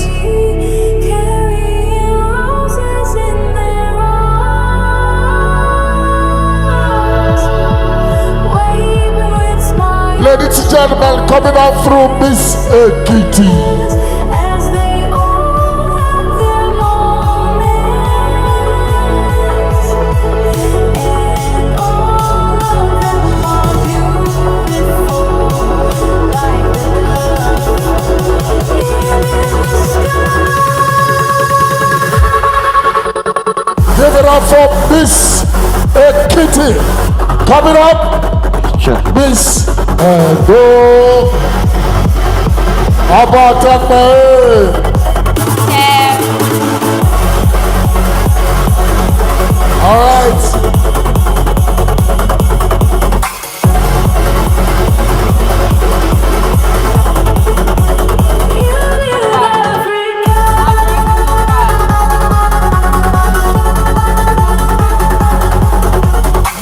Carrying roses in their arms, waving with smiles Ladies and gentlemen, coming out through Miss Ekiti. as they all have their moments, and all of them are beautiful, like the love in the sky. Give it up for Miss Ekiti. Coming up, Miss Ego. How about that, man? All right.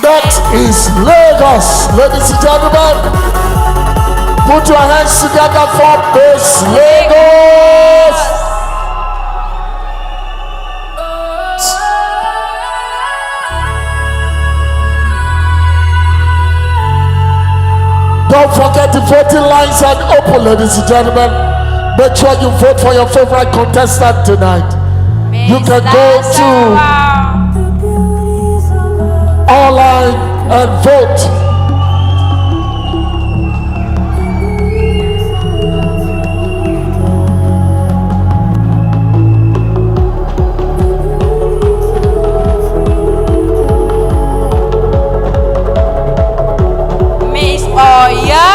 That is Lagos, ladies and gentlemen. Put your hands together for Miss Lagos. Don't forget the voting lines are open, ladies and gentlemen. Make sure you vote for your favorite contestant tonight. You can go to online and vote. Miss Oya.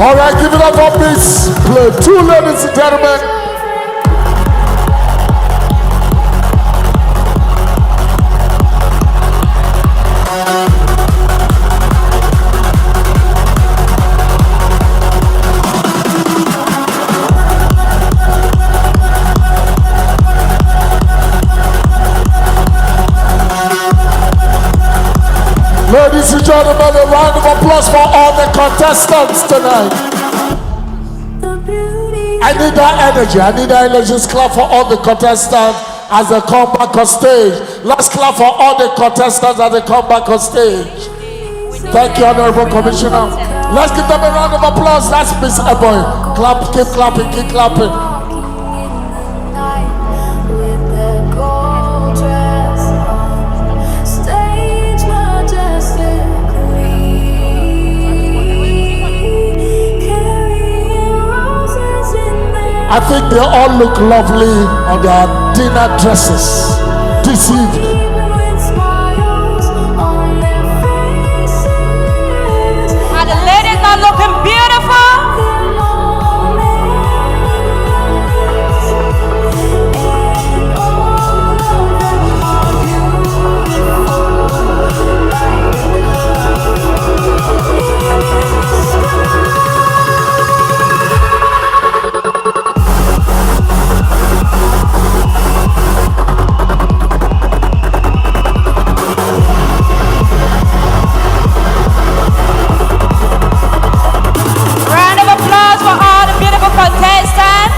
All right, give it up for Miss Play 2, ladies and gentlemen. gentlemen, a round of applause for all the contestants tonight. I need that energy. I need that energy. Just clap for all the contestants as they come back on stage. Let's clap for all the contestants as they come back on stage. Thank you, Honorable Commissioner. Let's give them a round of applause. That's Miss Eboy. Clap, keep clapping, keep clapping. I think they all look lovely on their dinner dresses this evening. And the ladies are looking beautiful. Round of applause for all the beautiful contestants.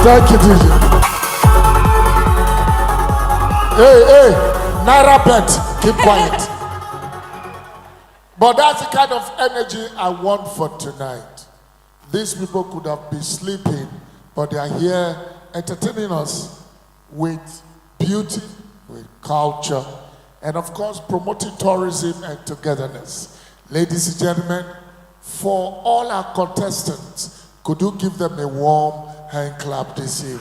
Thank you, DJ. Hey, Naira Bet, keep quiet. But that's the kind of energy I want for tonight. These people could have been sleeping, but they are here entertaining us with beauty, with culture, and of course promoting tourism and togetherness. Ladies and gentlemen, for all our contestants, could you give them a warm hand clap this evening?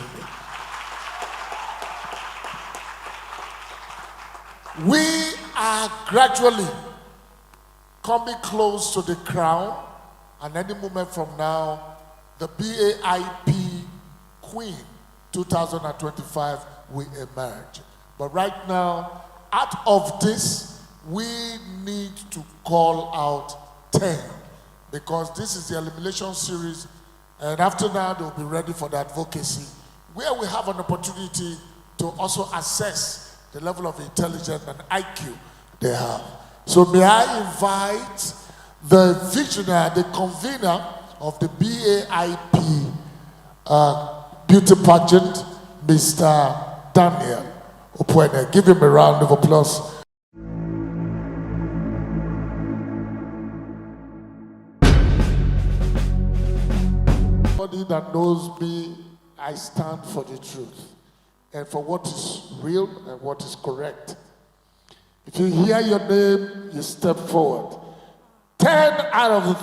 We are gradually coming close to the crown, and any moment from now, the BAIP Queen 2025 will emerge. But right now, out of this, we need to call out 10, because this is the elimination series, and after now, they'll be ready for the advocacy, where we have an opportunity to also assess the level of intelligence and IQ they have. So may I invite the visionary, the convener of the BAIP beauty pageant, Mr. Daniel Opwene. Give him a round of applause. Anybody that knows me, I stand for the truth and for what is real and what is correct. If you hear your name, you step forward. 10 out of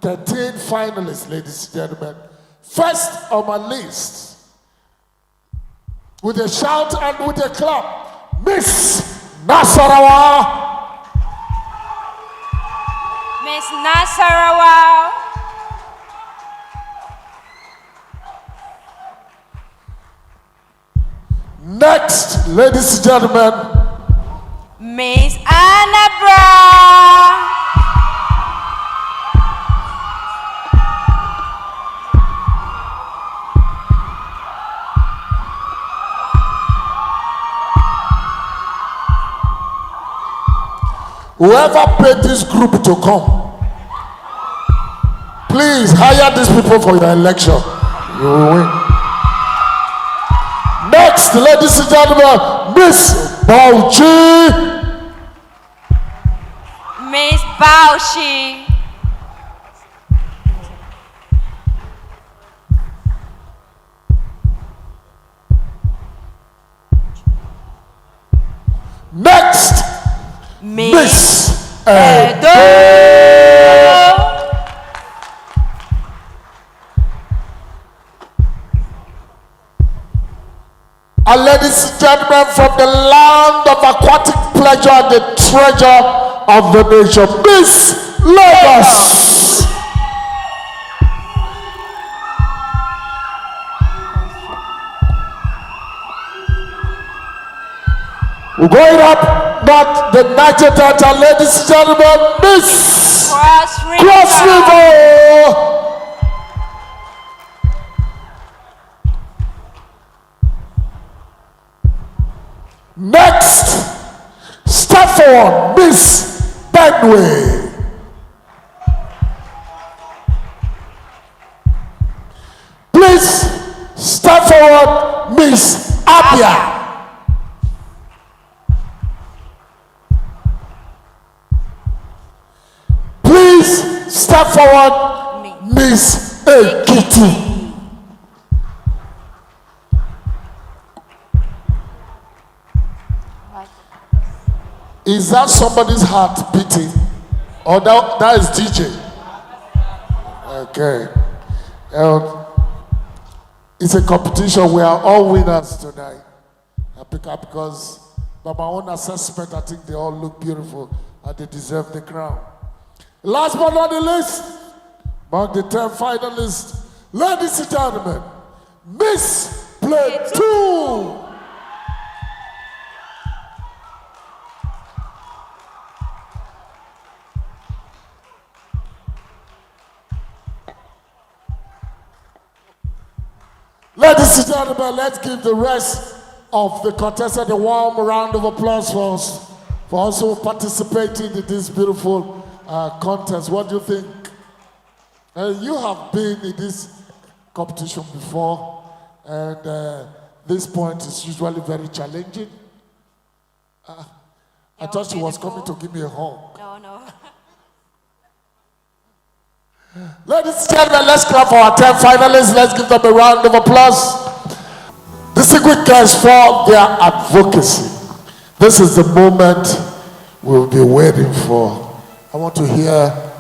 13 finalists, ladies and gentlemen. First on my list, with a shout and with a clap, Miss Nasarawa. Miss Nasarawa. Next, ladies and gentlemen, Miss Anambra. whoever paid this group to come, please hire these people for your election. You will win. Next, ladies and gentlemen, Miss Bauchi. Miss Bauchi. Next, Miss Edo. And ladies and gentlemen, from the land of aquatic pleasure and the treasure of the nation, Miss Lagos. We're going up not the Niger Delta, ladies and gentlemen, Miss Cross River. Next, Stafford, Miss Benway. Please step forward, Miss Abia. Please step forward, Miss Ekiti. Is that somebody's heart beating? Or that is DJ? Okay. It's a competition. We are all winners tonight. Because by my own assessment, I think they all look beautiful and they deserve the crown. Last but not the least, among the 10 finalists, ladies and gentlemen, Miss Plateau. Ladies and gentlemen, let's give the rest of the contestants a warm round of applause for also participating in this beautiful contest. What do you think? You have been in this competition before, and this point is usually very challenging. I thought she was coming to give me a hug. No. Ladies and gentlemen, let's clap for our 10 finalists. Let's give them a round of applause. Distinguished guests for their advocacy. This is the moment we'll be waiting for. I want to hear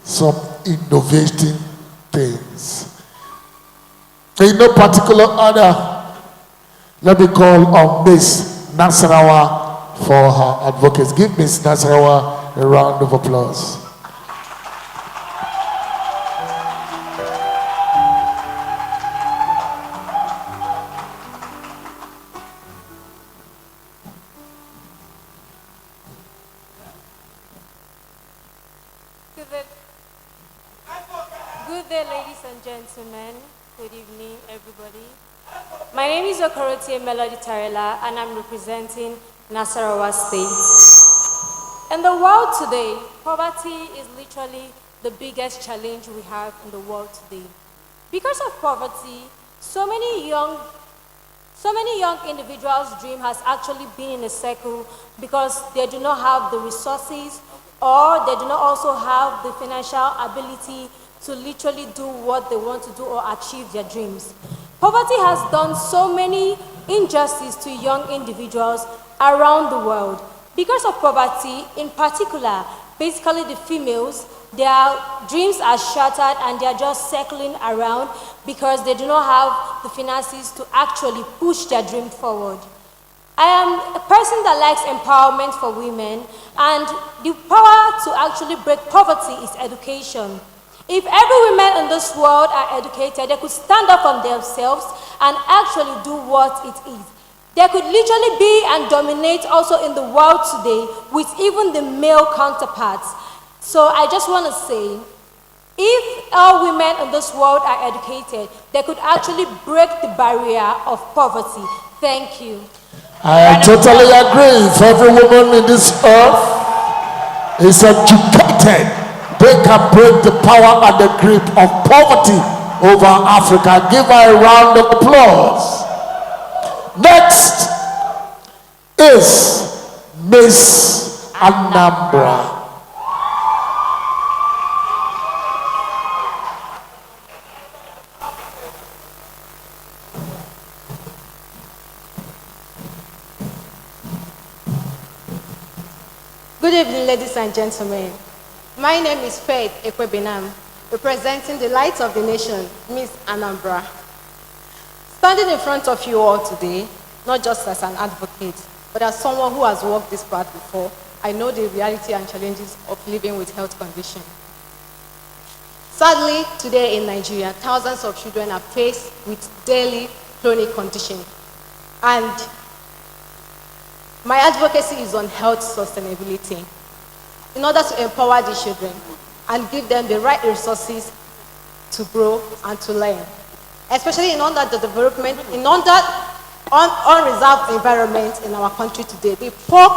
some innovating things. In no particular order, let me call on Miss Nasarawa for her advocacy. Give Miss Nasarawa a round of applause. Good day, ladies and gentlemen. Good evening, everybody. My name is Okorotie Melody Tarela, and I'm representing Nasarawa State. In the world today, poverty is literally the biggest challenge we have in the world today. Because of poverty, so many young individuals' dream has actually been in a circle because they do not have the resources or they do not also have the financial ability to literally do what they want to do or achieve their dreams. Poverty has done so many injustice to young individuals around the world. Because of poverty, in particular, basically the females, their dreams are shattered and they are just circling around because they do not have the finances to actually push their dream forward. I am a person that likes empowerment for women, and the power to actually break poverty is education. If every woman in this world are educated, they could stand up on themselves and actually do what it is. They could literally be and dominate also in the world today with even the male counterparts. So I just want to say, if all women in this world are educated, they could actually break the barrier of poverty. Thank you. I totally agree. If every woman in this earth is educated, they can break the power and the grip of poverty over Africa. Give her a round of applause. Next is Miss Anambra. Good evening, ladies and gentlemen. My name is Faith Ekwebinam, representing the Light of the Nation, Miss Anambra. Standing in front of you all today, not just as an advocate, but as someone who has walked this path before, I know the reality and challenges of living with health conditions. Sadly, today in Nigeria, thousands of children are faced with daily chronic conditions. And My advocacy is on health sustainability. In order to empower the children and give them the right resources to grow and to learn, especially in under the development, in under unreserved environment in our country today, the poor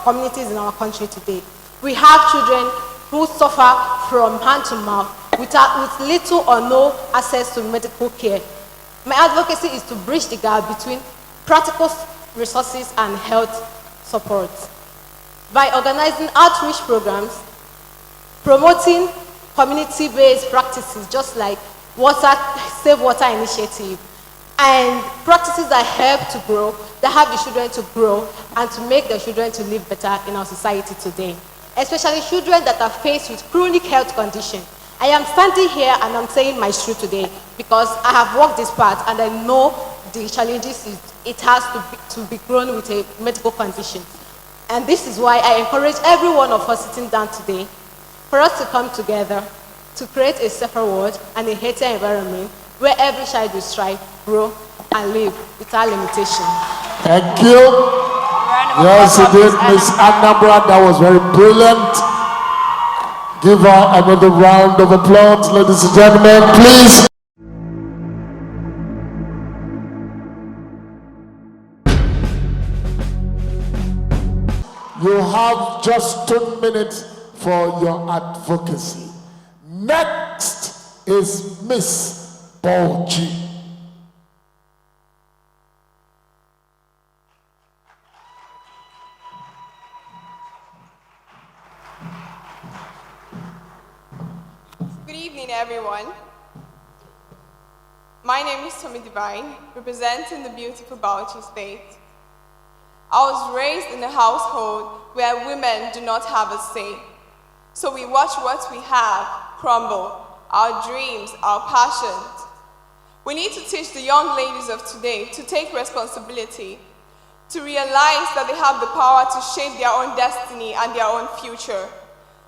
communities in our country today. We have children who suffer from hand to mouth with little or no access to medical care. My advocacy is to bridge the gap between practical resources and health support by organizing outreach programs, promoting community-based practices just like Save Water Initiative, and practices that help to grow, that help the children to grow and to make the children to live better in our society today, especially children that are faced with chronic health conditions. I am standing here and I'm saying my truth today because I have walked this path and I know the challenges it has to be grown with a medical condition. And this is why I encourage every one of us sitting down today for us to come together to create a safer world and a healthier environment where every child will strive, grow, and live without limitation. Thank you. Yes, indeed, Miss Anambra, that was very brilliant. Give her another round of applause, ladies and gentlemen, please. You have just 2 minutes for your advocacy. Next is Miss Bolji. Good evening, everyone. My name is Tommy Divine, representing the beautiful Bauchi State. I was raised in a household where women do not have a say. So we watch what we have crumble, our dreams, our passions. We need to teach the young ladies of today to take responsibility, to realize that they have the power to shape their own destiny and their own future.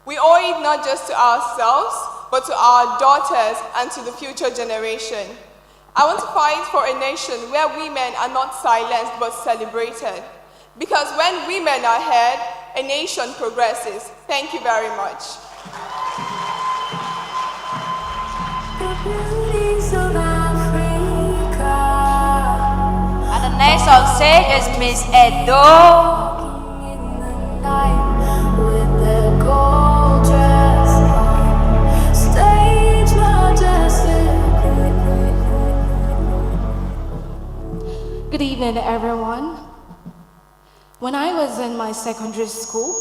We owe it not just to ourselves, but to our daughters and to the future generation. I want to fight for a nation where women are not silenced but celebrated. Because when women are heard, a nation progresses. Thank you very much. The beauties of Africa. And the next on stage is Miss Edo. Walking in the night with their gold dress on. Stage majestic. Good evening, everyone. When I was in my secondary school,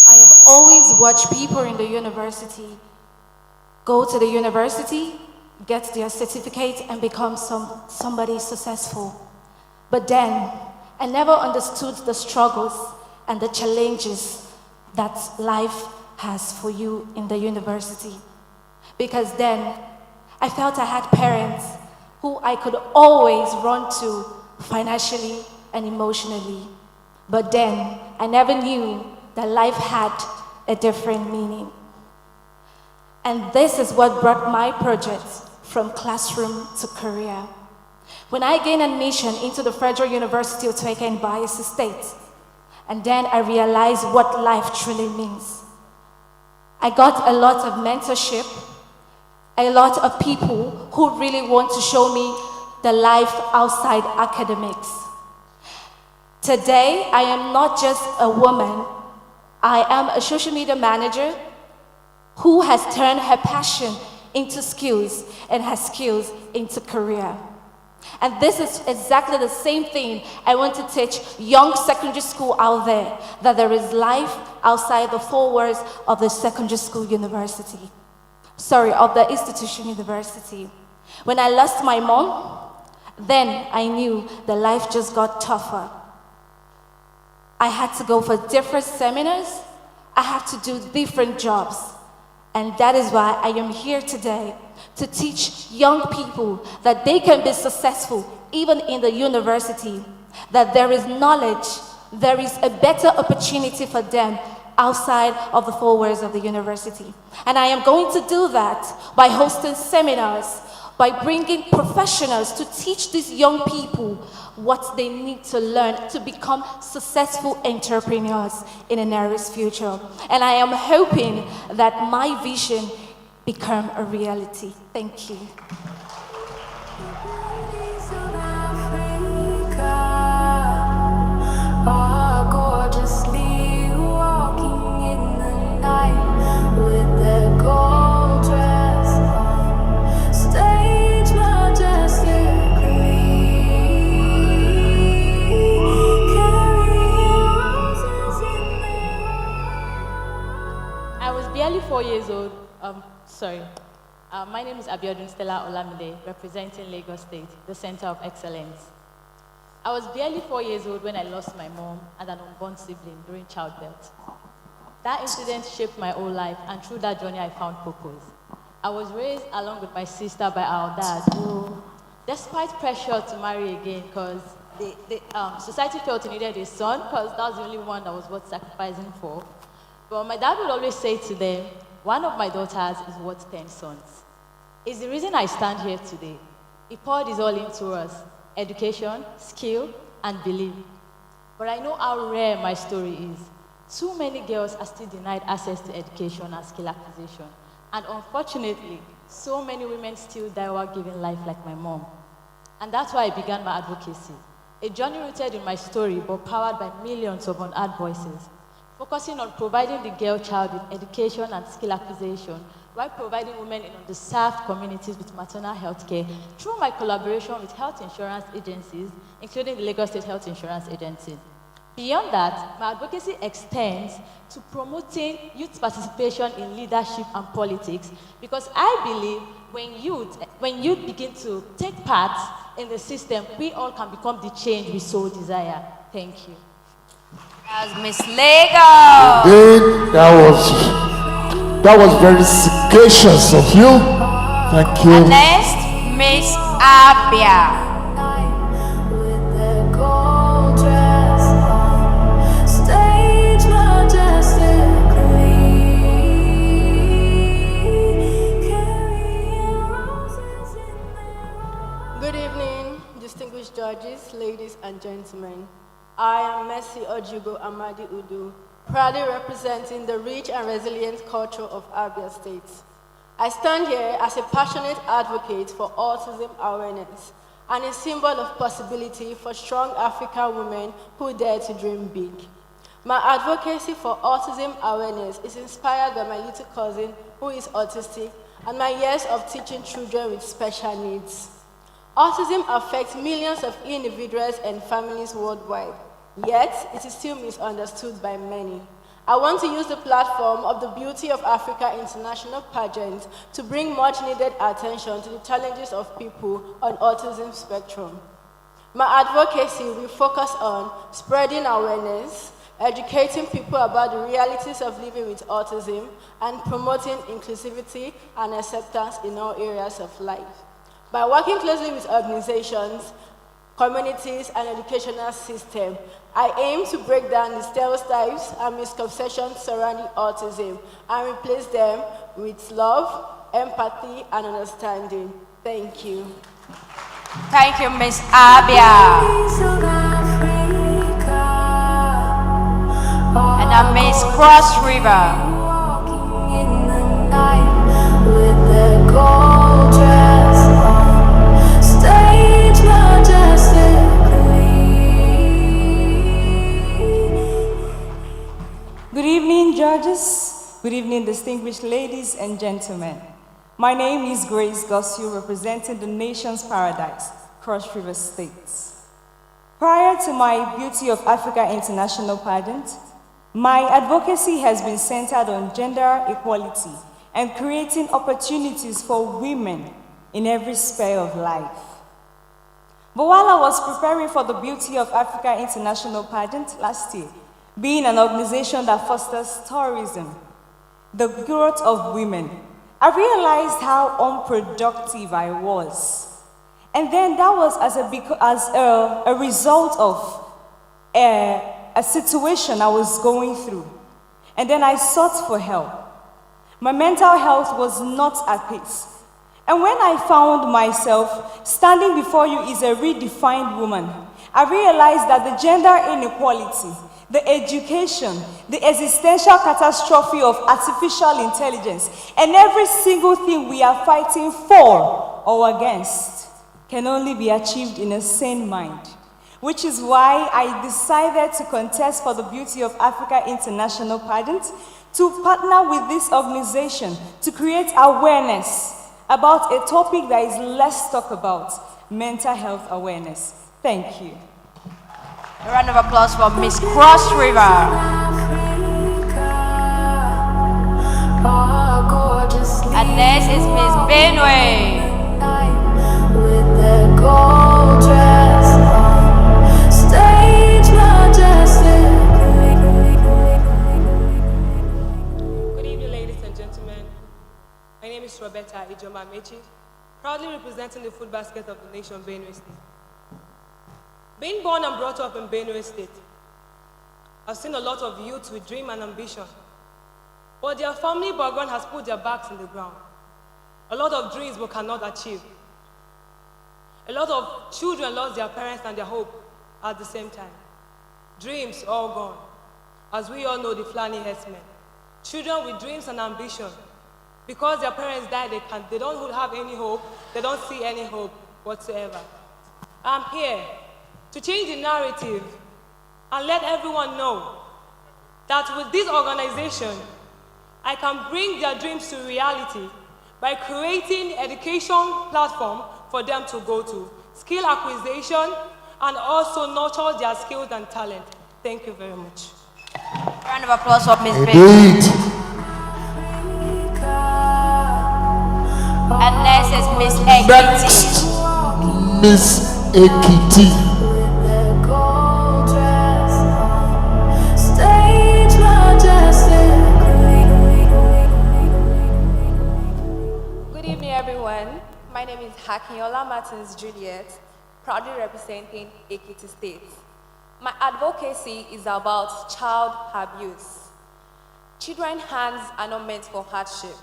I have always watched people in the university go to the university, get their certificate, and become somebody successful. But then, I never understood the struggles and the challenges that life has for you in the university. Because then, I felt I had parents who I could always run to financially and emotionally. But then, I never knew that life had a different meaning. And this is what brought my project from classroom to career. When I gained admission into the Federal University of Tueka in Bayelsa State, and then I realized what life truly means. I got a lot of mentorship, a lot of people who really want to show me the life outside academics. Today, I am not just a woman, I am a social media manager who has turned her passion into skills and her skills into career. And this is exactly the same thing I want to teach young secondary school out there, that there is life outside the four walls of the secondary school university. Sorry, of the institution university. When I lost my mom, then I knew the life just got tougher. I had to go for different seminars. I had to do different jobs. And that is why I am here today, to teach young people that they can be successful even in the university, that there is knowledge, there is a better opportunity for them outside of the four walls of the university. And I am going to do that by hosting seminars by bringing professionals to teach these young people what they need to learn to become successful entrepreneurs in a nearest future. And I am hoping that my vision become a reality. Thank you. Gorgeously walking in the night with their gold dress on stage majestically, carrying roses in their I was barely 4 years old. My name is Abiodun Stella Olamide, representing Lagos State, the Center of Excellence. I was barely 4 years old when I lost my mom and an unborn sibling during childbirth. That incident shaped my whole life, and through that journey, I found purpose. I was raised along with my sister by our dad, who, despite pressure to marry again, because society felt he needed a son, because that was the only one that was worth sacrificing for. But my dad would always say to them, one of my daughters is worth 10 sons. It's the reason I stand here today. He poured his all into us: education, skill, and belief. But I know how rare my story is. Too many girls are still denied access to education and skill acquisition. And unfortunately, so many women still die while giving life like my mom. And that's why I began my advocacy. A journey rooted in my story, but powered by millions of unheard voices, focusing on providing the girl child with education and skill acquisition, while providing women in underserved communities with maternal health care through my collaboration with health insurance agencies, including the Lagos State Health Insurance Agency. Beyond that, my advocacy extends to promoting youth participation in leadership and politics, because I believe when youth begin to take part in the system, we all can become the change we so desire. Thank you. As Miss Lagos. Indeed, that was very sagacious of you. Thank you. And next, Miss Abia. with their gold dress on stage majestically, carrying roses in their Good evening, distinguished judges, ladies and gentlemen. I am Mercy Ojugo Amadi Udu, proudly representing the rich and resilient culture of Abia State. I stand here as a passionate advocate for autism awareness and a symbol of possibility for strong African women who dare to dream big. My advocacy for autism awareness is inspired by my little cousin who is autistic and my years of teaching children with special needs. Autism affects millions of individuals and families worldwide, yet it is still misunderstood by many. I want to use the platform of the Beauty of Africa International Pageant to bring much needed attention to the challenges of people on autism spectrum. My advocacy will focus on spreading awareness, educating people about the realities of living with autism, and promoting inclusivity and acceptance in all areas of life. By working closely with organizations, communities, and educational systems, I aim to break down the stereotypes and misconceptions surrounding autism and replace them with love, empathy, and understanding. Thank you. Thank you, Miss Abia. And I Miss Cross River. walking in the night with their gold dress on stage majestically. Good evening, judges. Good evening, distinguished ladies and gentlemen. My name is Grace Gossu, representing the nation's paradise, Cross River State. Prior to my Beauty of Africa International Pageant, my advocacy has been centered on gender equality and creating opportunities for women in every sphere of life. But while I was preparing for the Beauty of Africa International Pageant last year, being an organization that fosters tourism, the growth of women, I realized how unproductive I was. And then that was as a result of a situation I was going through. And then I sought for help. My mental health was not at peace. And when I found myself standing before you as a redefined woman, I realized that the gender inequality, the education, the existential catastrophe of artificial intelligence, and every single thing we are fighting for or against can only be achieved in a sane mind. Which is why I decided to contest for the Beauty of Africa International Pageant, to partner with this organization to create awareness about a topic that is less talked about, mental health awareness. Thank you. A round of applause for Miss Cross River. And next is Miss Benway. With the gold dress on, stage majestic. Good evening, ladies and gentlemen. My name is Roberta Ijoma Mechi, proudly representing the food basket of the nation, Benue State. Being born and brought up in Benue State, I've seen a lot of youths with dream and ambition, but their family background has put their backs in the ground. A lot of dreams but cannot achieve. A lot of children lost their parents and their hope at the same time. Dreams all gone. As we all know, the Fulani herdsmen. Children with dreams and ambition, because their parents died, they don't have any hope, they don't see any hope whatsoever. I'm here to change the narrative and let everyone know that with this organization, I can bring their dreams to reality by creating education platform for them to go to, skill acquisition, and also nurture their skills and talent. Thank you very much. Round of applause for Miss Indeed. And next is Miss Ekiti. Miss Ekiti. Good evening, everyone. My name is Hakinyola Martins Juliet, proudly representing Ekiti State. My advocacy is about child abuse. Children's hands are not meant for hardship.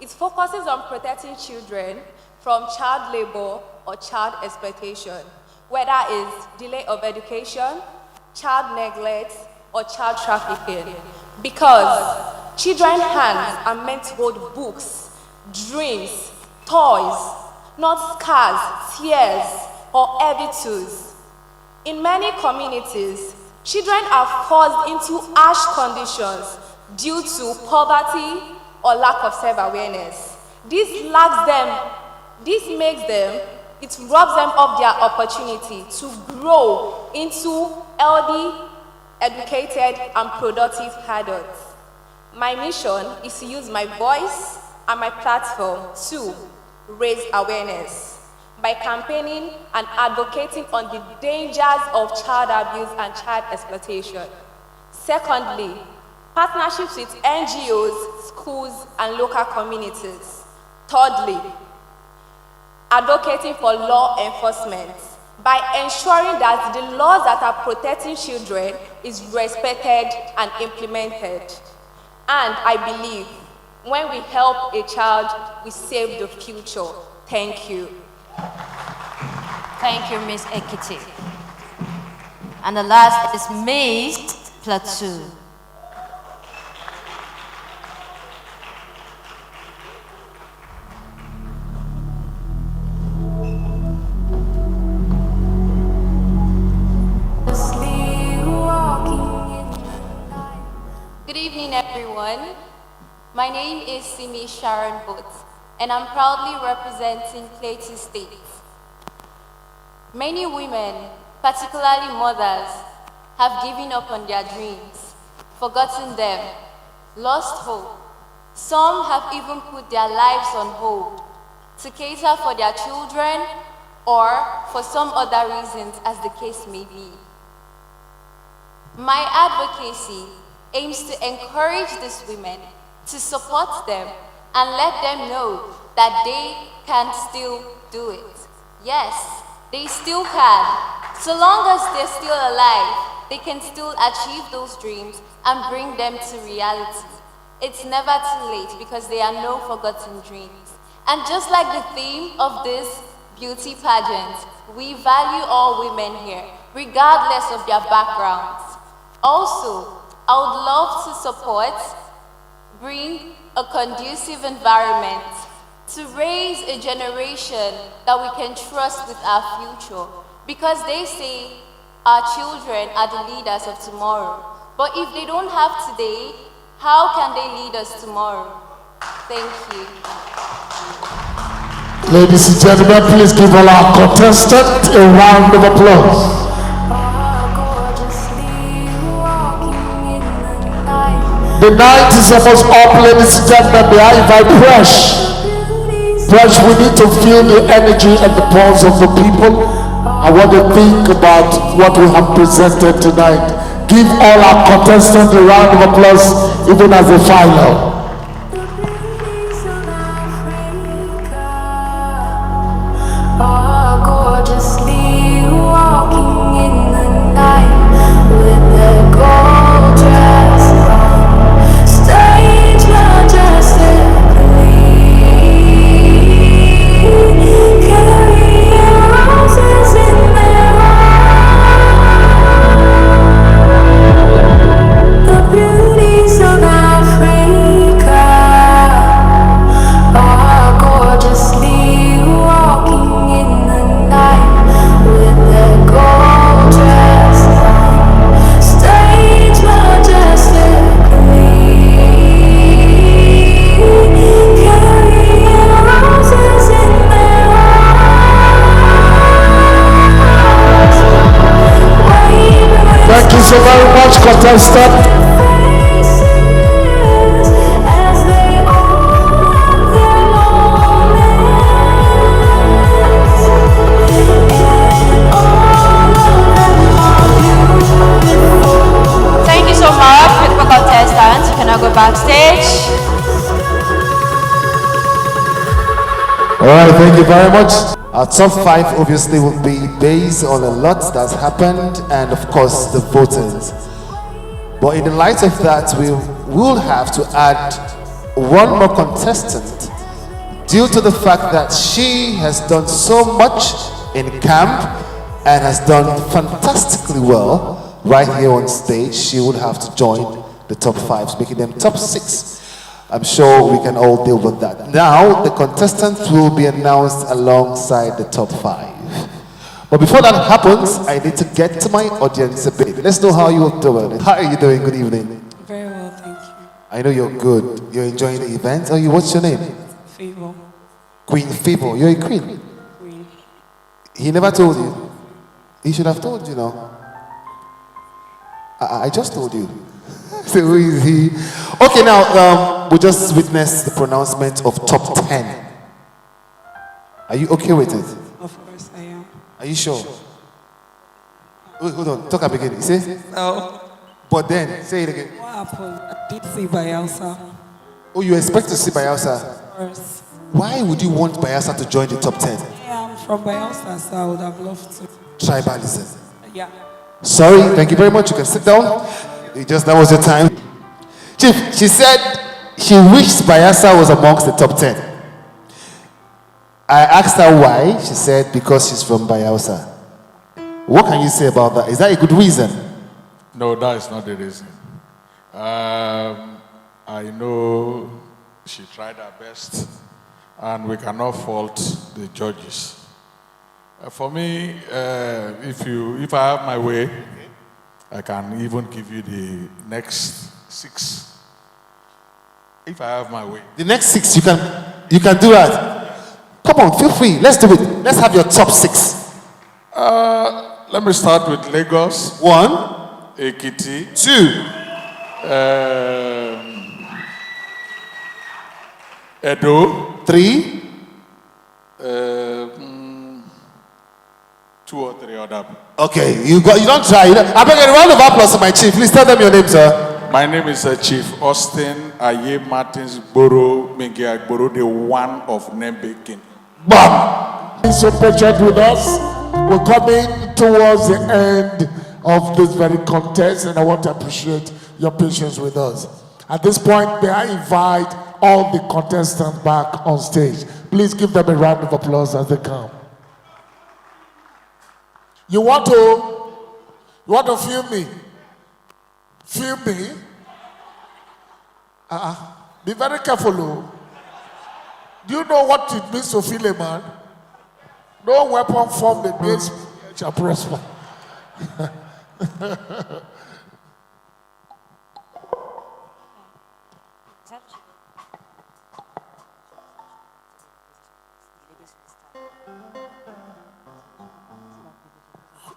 It focuses on protecting children from child labor or child exploitation, whether it's delay of education, child neglect, or child trafficking. Because children's hands are meant to hold books, dreams, toys, not scars, tears, or heavy tools. In many communities, children are forced into harsh conditions due to poverty or lack of self-awareness. It robs them of their opportunity to grow into healthy, educated, and productive adults. My mission is to use my voice and my platform to raise awareness by campaigning and advocating on the dangers of child abuse and child exploitation. Secondly, partnerships with NGOs, schools, and local communities. Thirdly, advocating for law enforcement by ensuring that the laws that are protecting children is respected and implemented. And I believe when we help a child, we save the future. Thank you. Thank you, Miss Ekiti. And the last is Miss Platoon. Good evening, everyone. My name is Simi Sharon Booth, and I'm proudly representing Plateau State. Many women, particularly mothers, have given up on their dreams, forgotten them, lost hope. Some have even put their lives on hold to cater for their children or for some other reasons, as the case may be. My advocacy aims to encourage these women, to support them, and let them know that they can still do it. Yes, they still can. So long as they're still alive, they can still achieve those dreams and bring them to reality. It's never too late because there are no forgotten dreams. And just like the theme of this beauty pageant, we value all women here, regardless of their backgrounds. Also, I would love to bring a conducive environment to raise a generation that we can trust with our future. Because they say our children are the leaders of tomorrow. But if they don't have today, how can they lead us tomorrow? Thank you. Ladies and gentlemen, please give all our contestants a round of applause. The night is almost up, ladies and gentlemen. May I invite Fresh? Fresh, we need to feel the energy and the pulse of the people. I want to think about what we have presented tonight. Give all our contestants a round of applause, even as a final. Thank you so very much, contestant. Thank you so much, beautiful contestants. You can now go backstage. All right, thank you very much. Our top 5 obviously will be based on a lot that's happened and of course the voters. But in the light of that, we will have to add one more contestant due to the fact that she has done so much in camp and has done fantastically well right here on stage. She will have to join the top 5, making them top 6. I'm sure we can all deal with that. Now, the contestants will be announced alongside the top 5. But before that happens, I need to get to my audience a bit. Let's know how you're doing. How are you doing? Good evening. Very well, thank you. I know you're good. You're enjoying the event. Oh, what's your name? Favor. Queen Favor. You're a queen. Queen. He never told you. He should have told you now. I just told you. So who is he? Okay, now we just witnessed the pronouncement of top 10. Are you okay with it? Of course I am. Are you sure? Wait, hold on. Talk up again. You say? No. But then, say it again. What happened? I did see Bayelsa. Oh, you expect to see Bayelsa? Of course. Why would you want Bayelsa to join the top 10? Yeah, I'm from Bayelsa, so I would have loved to. Tribalism. Yeah. Sorry, thank you very much. You can sit down. That was your time. Chief, she said she wished Bayelsa was amongst the top 10. I asked her why. She said because she's from Bayelsa. What can you say about that? Is that a good reason? No, that is not the reason. I know she tried her best, and we cannot fault the judges. For me, if I have my way, I can even give you the next 6. If I have my way. The next 6, you can do that. Come on, feel free. Let's do it. Let's have your top 6. Let me start with Lagos. 1. Ekiti. 2. Edo. 3. 2 or 3 other. Okay, you don't try. I beg a round of applause to my chief. Please tell them your name, sir. My name is Chief Austin Aye Martins Boro Mengiagboro, the one of Nembekin. Bam! Be so patient with us. We're coming towards the end of this very contest, and I want to appreciate your patience with us. At this point, may I invite all the contestants back on stage. Please give them a round of applause as they come. You want to film me? Film me? Be very careful, oh. Do you know what it means to feel a man? No weapon formed against me shall prosper.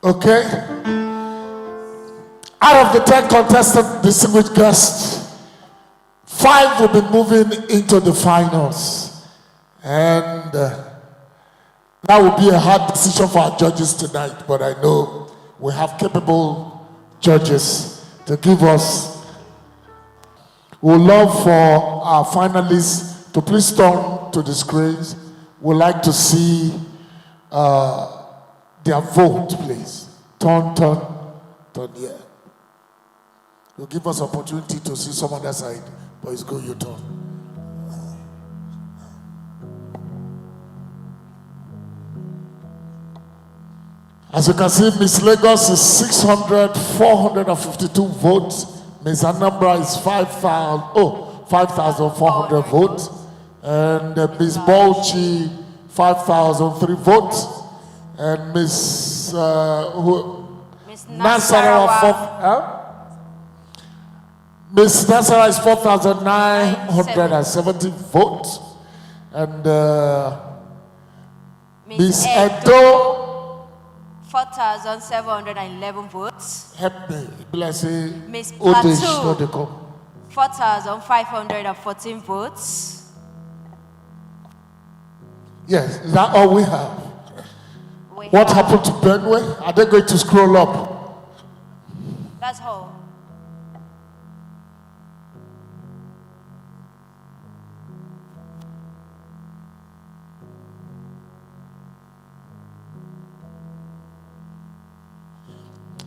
Okay? Out of the 10 contestant distinguished guests, 5 will be moving into the finals. And that will be a hard decision for our judges tonight, but I know we have capable judges to give us. We would love for our finalists to please turn to the screens. We'd like to see their vote, please. Turn, yeah. You'll give us opportunity to see some other side, but it's good you turn. As you can see, Miss Lagos is 452 votes. Miss Anambra is 5,400 votes. And Miss Bauchi, 5,003 votes. And Miss Nasarawa, Miss Nasarawa is 4,970 votes. And Miss Edo, 4,711 votes. help me, bless you. Miss Plateau, 4,514 votes. Yes, is that all we have? What happened to Benway? Are they going to scroll up? That's all.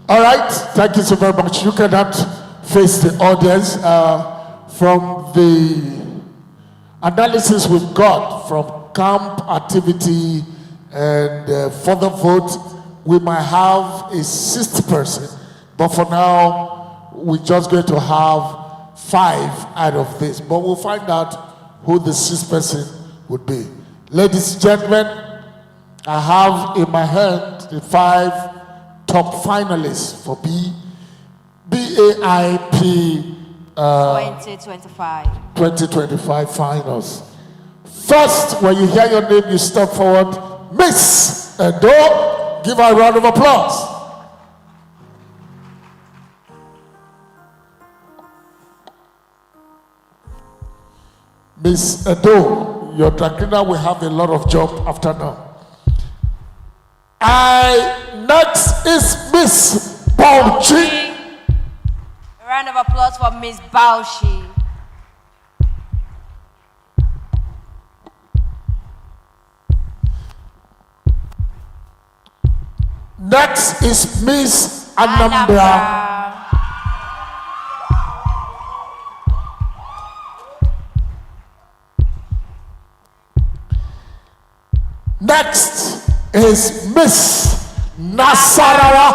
All right, thank you so very much. You cannot face the audience. From the analysis we've got from camp activity and further vote, we might have a 6th person, but for now, we're just going to have 5 out of this. But we'll find out who the 6th person would be. Ladies and gentlemen, I have in my hand the 5 top finalists for BAIP 2025 finals. First, when you hear your name, you step forward. Miss Edo, give her a round of applause. Miss Edo, your drag cleaner will have a lot of job after now. Next is Miss Bauchi. A round of applause for Miss Bauchi. Next is Miss Anambra. Next is Miss Nasarawa.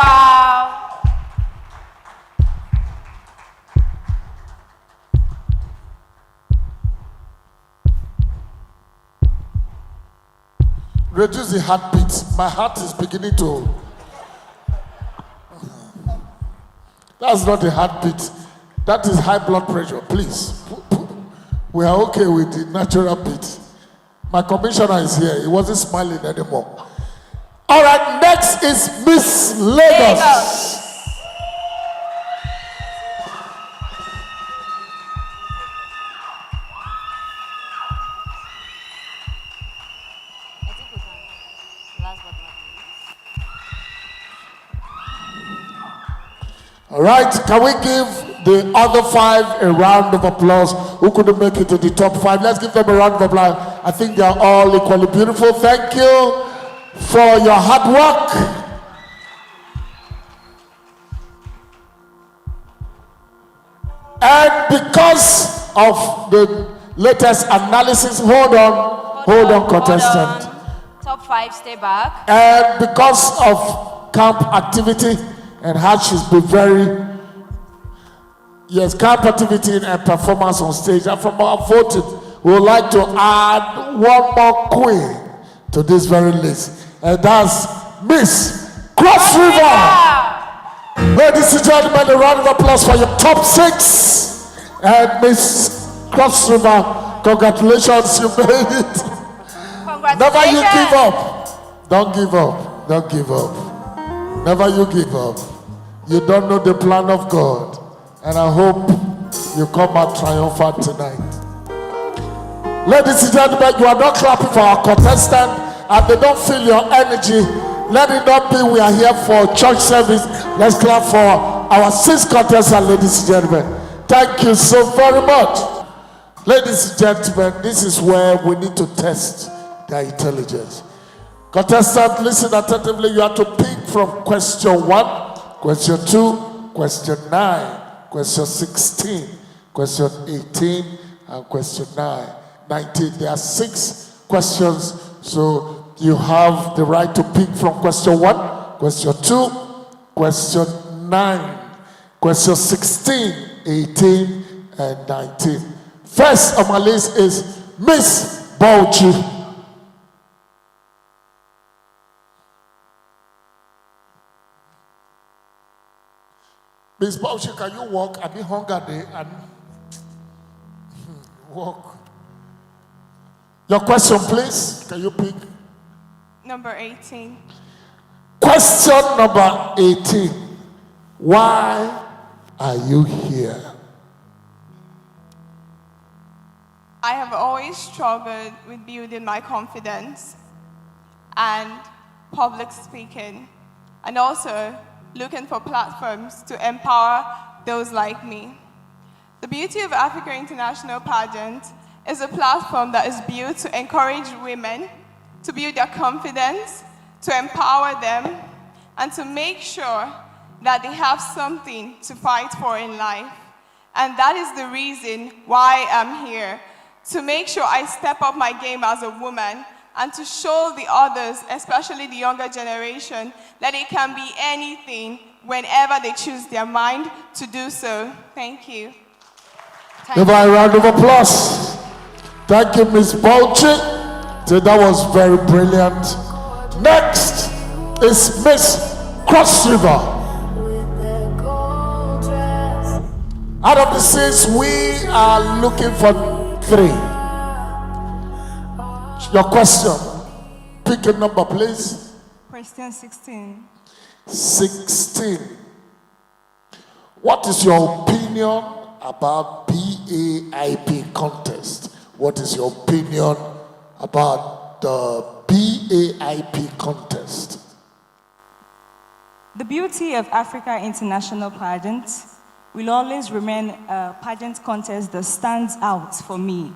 Reduce the heartbeat. My heart is beginning to. That's not a heartbeat. That is high blood pressure. Please. We are okay with the natural beat. My commissioner is here. He wasn't smiling anymore. All right, next is Miss Lagos. All right, can we give the other 5 a round of applause who couldn't make it to the top 5? Let's give them a round of applause. I think they are all equally beautiful. Thank you for your hard work. And because of the latest analysis. Hold on, contestant. Hold on. Top 5, stay back. And because of camp activity and how she's been very, yes, camp activity and performance on stage, and from our voting, we would like to add one more queen to this very list, and that's Miss Cross River. Ladies and gentlemen, a round of applause for your top 6. And Miss Cross River, congratulations, you made it. Never you give up. Don't give up. Don't give up. Never you give up. You don't know the plan of God. And I hope you come out triumphant tonight. Ladies and gentlemen, you are not clapping for our contestant and they don't feel your energy. Let it not be we are here for church service. Let's clap for our 6 contestants, ladies and gentlemen. Thank you so very much. Ladies and gentlemen, this is where we need to test their intelligence. Contestant, listen attentively. You have to pick from question 1, question 2, question 9, question 16, question 18, and question 19. There are 6 questions, so you have the right to pick from question 1, question 2, question 9, question 16, 18, and 19. First on my list is Miss Bauchi. Miss Bauchi, can you walk? I've been hungry day and walk. Your question, please. Can you pick? Number 18. Question number 18. Why are you here? I have always struggled with building my confidence and public speaking, and also looking for platforms to empower those like me. The Beauty of Africa International Pageant is a platform that is built to encourage women to build their confidence, to empower them, and to make sure that they have something to fight for in life. And that is the reason why I'm here, to make sure I step up my game as a woman and to show the others, especially the younger generation, that it can be anything whenever they choose their mind to do so. Thank you. Give her a round of applause. Thank you, Miss Bauchi. So that was very brilliant. Next is Miss Cross River. Out of the 6, we are looking for 3. Your question. Pick a number, please. Question 16. 16. What is your opinion about BAIP contest? What is your opinion about the BAIP contest? The Beauty of Africa International Pageant will always remain a pageant contest that stands out for me.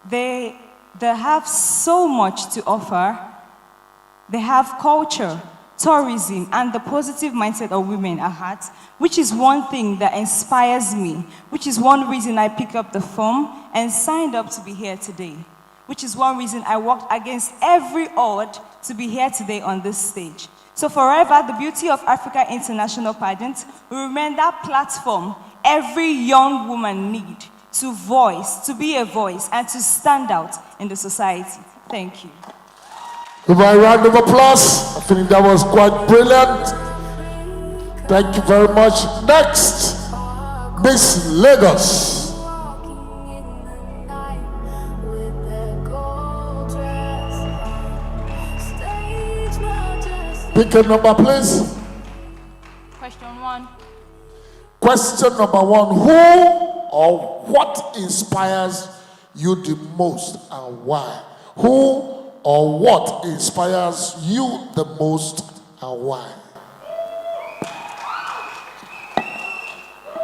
They have so much to offer. They have culture, tourism, and the positive mindset of women at heart, which is one thing that inspires me, which is one reason I picked up the form and signed up to be here today, which is one reason I worked against every odd to be here today on this stage. So forever, the Beauty of Africa International Pageant will remain that platform every young woman needs to voice, to be a voice, and to stand out in the society. Thank you. Give a round of applause. I think that was quite brilliant. Thank you very much. Next, Miss Lagos. Pick a number, please. Question 1. Question number 1. Who or what inspires you the most and why? Who or what inspires you the most and why?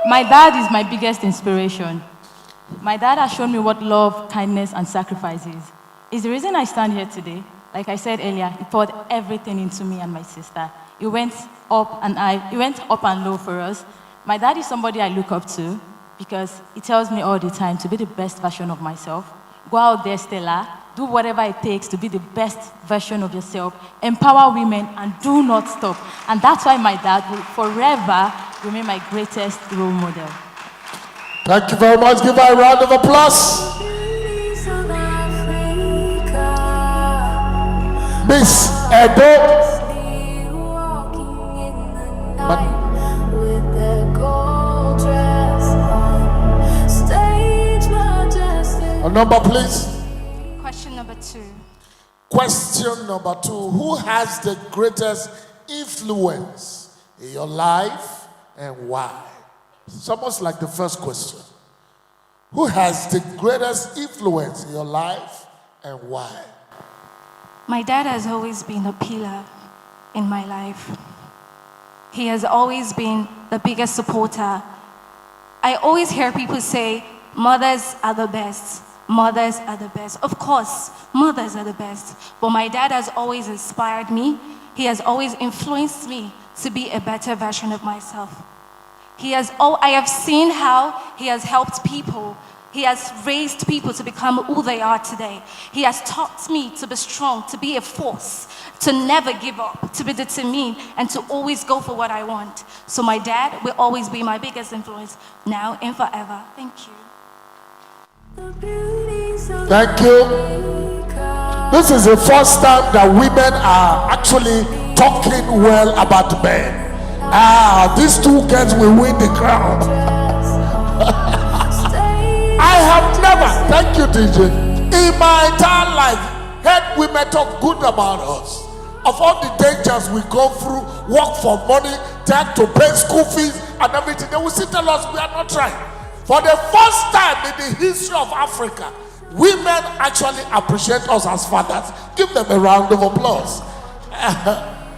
My dad is my biggest inspiration. My dad has shown me what love, kindness, and sacrifice is. It's the reason I stand here today. Like I said earlier, he poured everything into me and my sister. He went up and low for us. My dad is somebody I look up to. because it tells me all the time to be the best version of myself. Go out there, Stella, do whatever it takes to be the best version of yourself, empower women, and do not stop. And that's why my dad will forever remain my greatest role model. Thank you very much. Give her a round of applause. Miss Edo. A number, please. Question number 2. Question number 2. Who has the greatest influence in your life and why? It's almost like the first question. Who has the greatest influence in your life and why? My dad has always been a pillar in my life. He has always been the biggest supporter. I always hear people say, mothers are the best. Mothers are the best. Of course, mothers are the best. But my dad has always inspired me. He has always influenced me to be a better version of myself. I have seen how he has helped people. He has raised people to become who they are today. He has taught me to be strong, to be a force, to never give up, to be determined, and to always go for what I want. So my dad will always be my biggest influence now and forever. Thank you. Thank you. This is the first time that women are actually talking well about men. These two girls will win the crown. I have never, thank you, DJ, in my entire life, heard women talk good about us. Of all the dangers we go through, work for money, take to pay school fees and everything, they will still tell us we are not trying. For the first time in the history of Africa, women actually appreciate us as fathers. Give them a round of applause.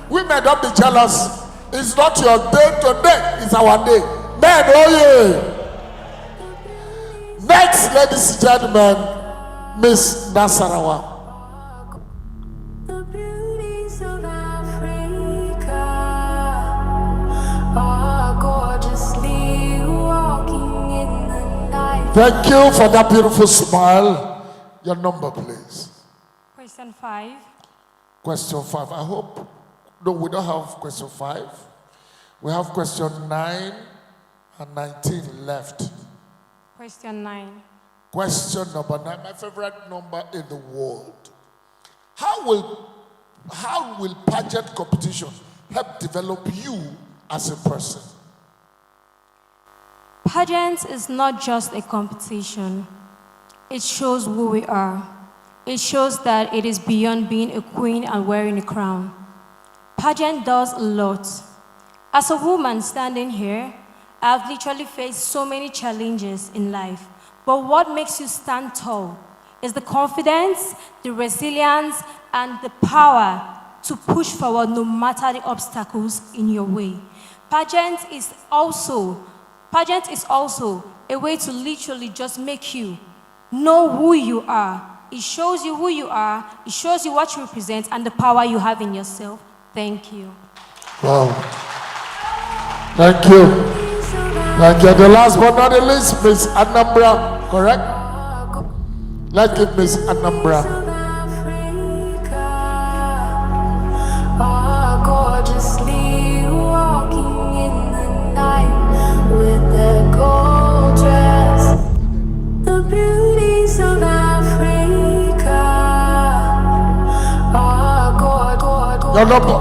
Women, don't be jealous. It's not your day today, it's our day. Men, oh yeah. Next, ladies and gentlemen, Miss Nasarawa. Thank you for that beautiful smile. Your number, please. Question 5. Question 5. I hope. No, we don't have question 5. We have question 9 and 19 left. Question 9. Question number 9, my favorite number in the world. How will pageant competition help develop you as a person? Pageant is not just a competition. It shows who we are. It shows that it is beyond being a queen and wearing a crown. Pageant does a lot. As a woman standing here, I've literally faced so many challenges in life. But what makes you stand tall is the confidence, the resilience, and the power to push forward no matter the obstacles in your way. Pageant is also a way to literally just make you know who you are. It shows you who you are, it shows you what you represent, and the power you have in yourself. Thank you. Wow. Thank you. Thank you. The last but not the least, Miss Anambra, correct? Let's give Miss Anambra.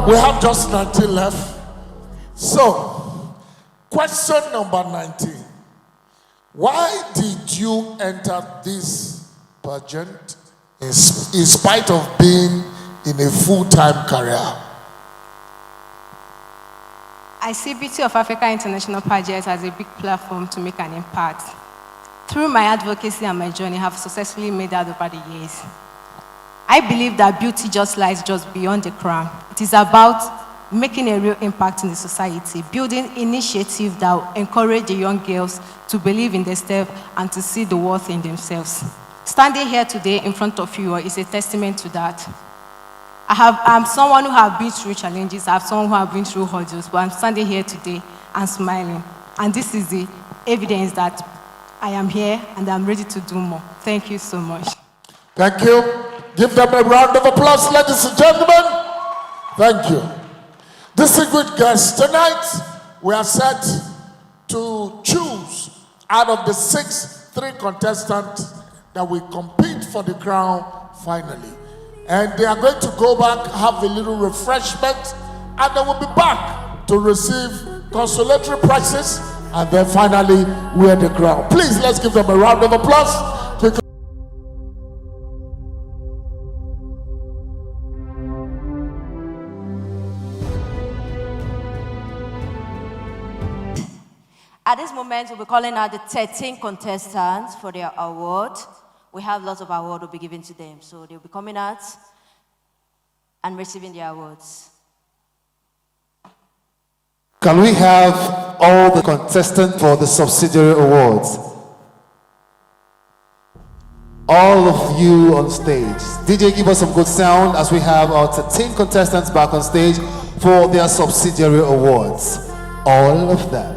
We have just 19 left. So, question number 19. Why did you enter this pageant in spite of being in a full-time career? I see Beauty of Africa International Pageant as a big platform to make an impact. Through my advocacy and my journey, I have successfully made that over the years. I believe that beauty just lies just beyond the crown. It is about making a real impact in the society, building initiatives that will encourage the young girls to believe in themselves and to see the worth in themselves. Standing here today in front of you is a testament to that. I'm someone who has been through challenges, I'm someone who has been through hurdles, but I'm standing here today and smiling. And this is the evidence that I am here and I'm ready to do more. Thank you so much. Thank you. Give them a round of applause, ladies and gentlemen. Thank you. Distinguished guests, tonight we are set to choose out of the 3 contestants that will compete for the crown finally. And they are going to go back, have a little refreshment, and they will be back to receive consolatory prizes and then finally wear the crown. Please, let's give them a round of applause. At this moment, we'll be calling out the 13 contestants for their award. We have lots of awards will be given to them, so they'll be coming out and receiving their awards. Can we have all the contestants for the subsidiary awards? All of you on stage. DJ, give us some good sound as we have our 13 contestants back on stage for their subsidiary awards. All of them.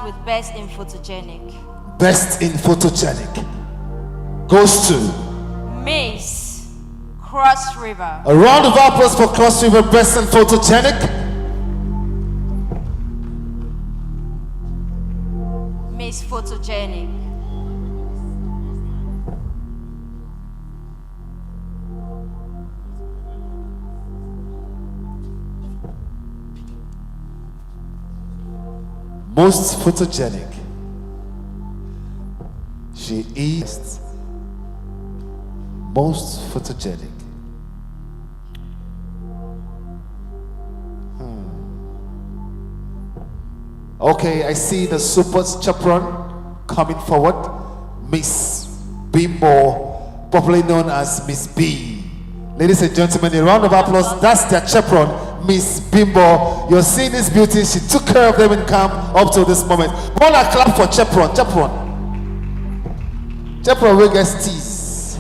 With best in photogenic. Best in photogenic goes to Miss Cross River. A round of applause for Cross River Best in photogenic. Miss Photogenic. Most photogenic. She is most photogenic. Okay, I see the super chaperone coming forward. Miss Bimbo, popularly known as Miss B. Ladies and gentlemen, a round of applause. That's their chaperone, Miss Bimbo. You're seeing this beauty. She took care of them in camp up to this moment. One clap for chaperone. Chaperone will get teased.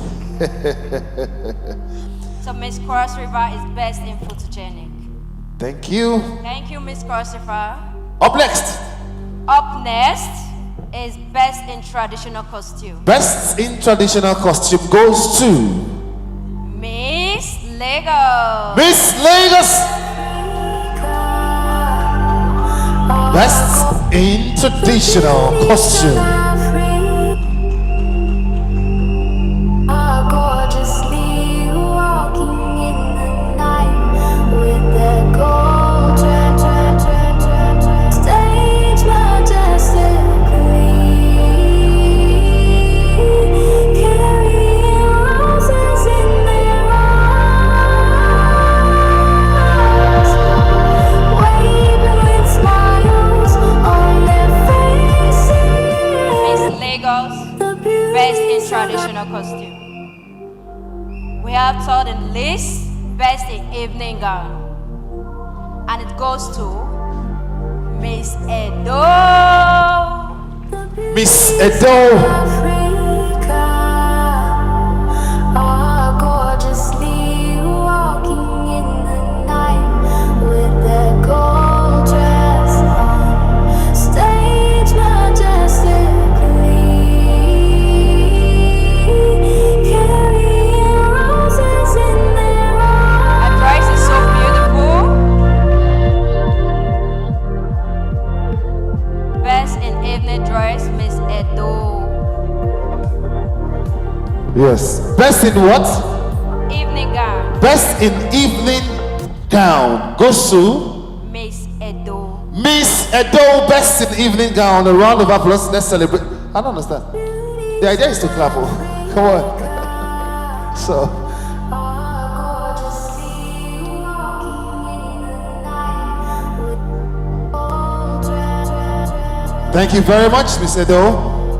So Miss Cross River is best in photogenic. Thank you. Thank you, Miss Cross River. Up next. Up next is best in traditional costume. Best in traditional costume goes to Miss Lagos. Miss Lagos. Best in traditional costume. Traditional costume. We have third in list, best in evening gown. And it goes to Miss Edo. Miss Edo. Miss Edo. Yes. Best in what? Evening Best in evening gown goes to Miss Edo. Miss Edo, best in evening gown. A round of applause. Let's celebrate. I don't understand. The idea is to clap. Oh. Come on. So. Thank you very much, Miss Edo.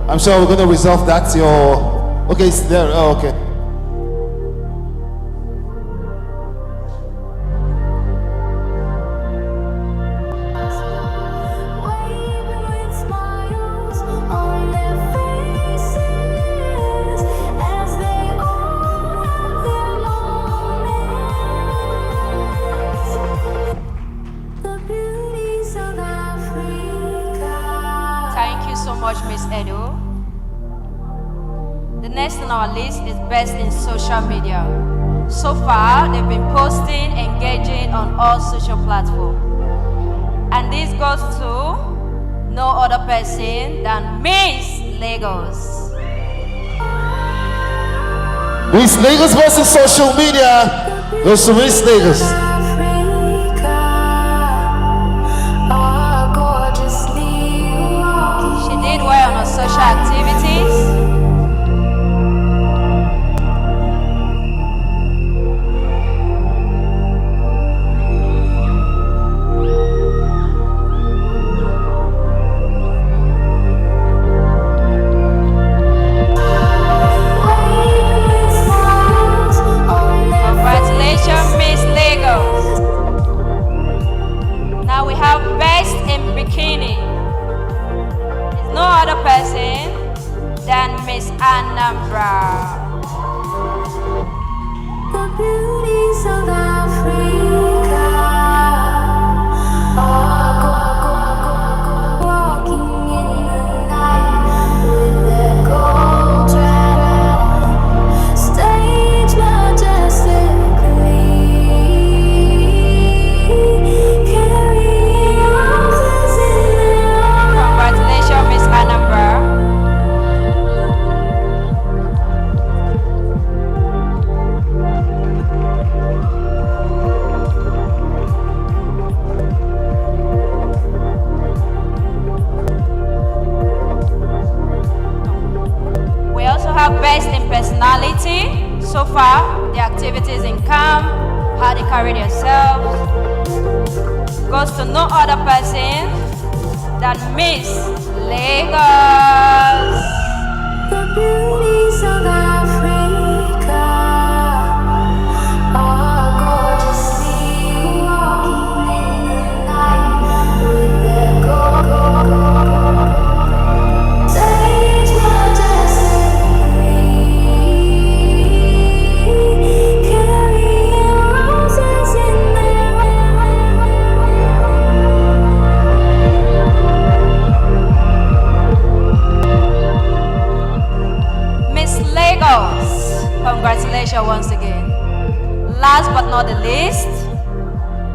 I'm sure we're going to resolve that. Okay, it's there. Oh, okay. Thank you so much, Miss Edo. The next on our list is best in social media. So far, they've been posting, engaging on all social platforms. And this goes to no other person than Miss Lagos. Miss Lagos versus social media goes to Miss Lagos. She did well on her social activities. Congratulations, Miss Lagos. Now we have best in bikini. It's no other person than Miss Anambra. The beauties of Africa walking in the night with their gold dragon, stage majestically, carrying roses in their arms. Congratulations, Miss Anambra. We also have best in personality. So far, the activities in camp, how they carry themselves, goes to no other person than Miss Lagos. The beauties of Africa are gorgeously walking in the night with their gold stage majestically, carrying roses in their Miss Lagos, congratulations once again. Last but not the least,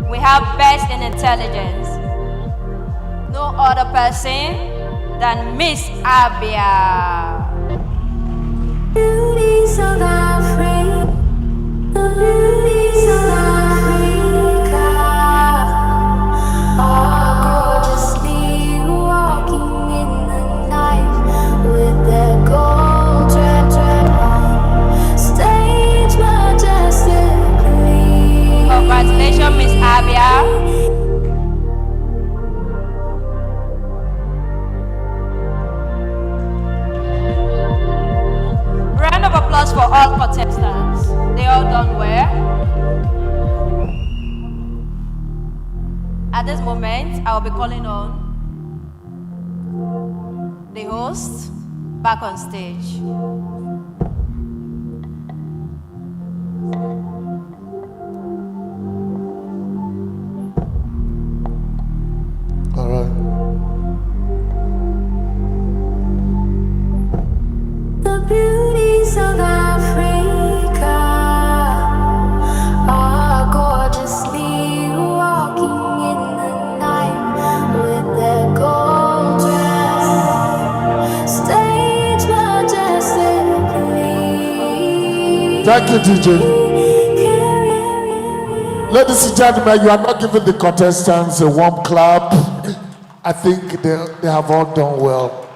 we have best in intelligence. No other person than Miss Abia. beauties of Africa, the beauties of Africa are gorgeously walking in the night with their gold dragon, stage majestically. Congratulations, Miss Abia. Round of applause for all contestants. They all done well. At this moment, I will be calling on the host back on stage. All right. The beauties of Africa are gorgeously walking in the night with their gold dress, stage majestically. Thank you, DJ. Ladies and gentlemen, you are not giving the contestants a warm clap. I think they have all done well.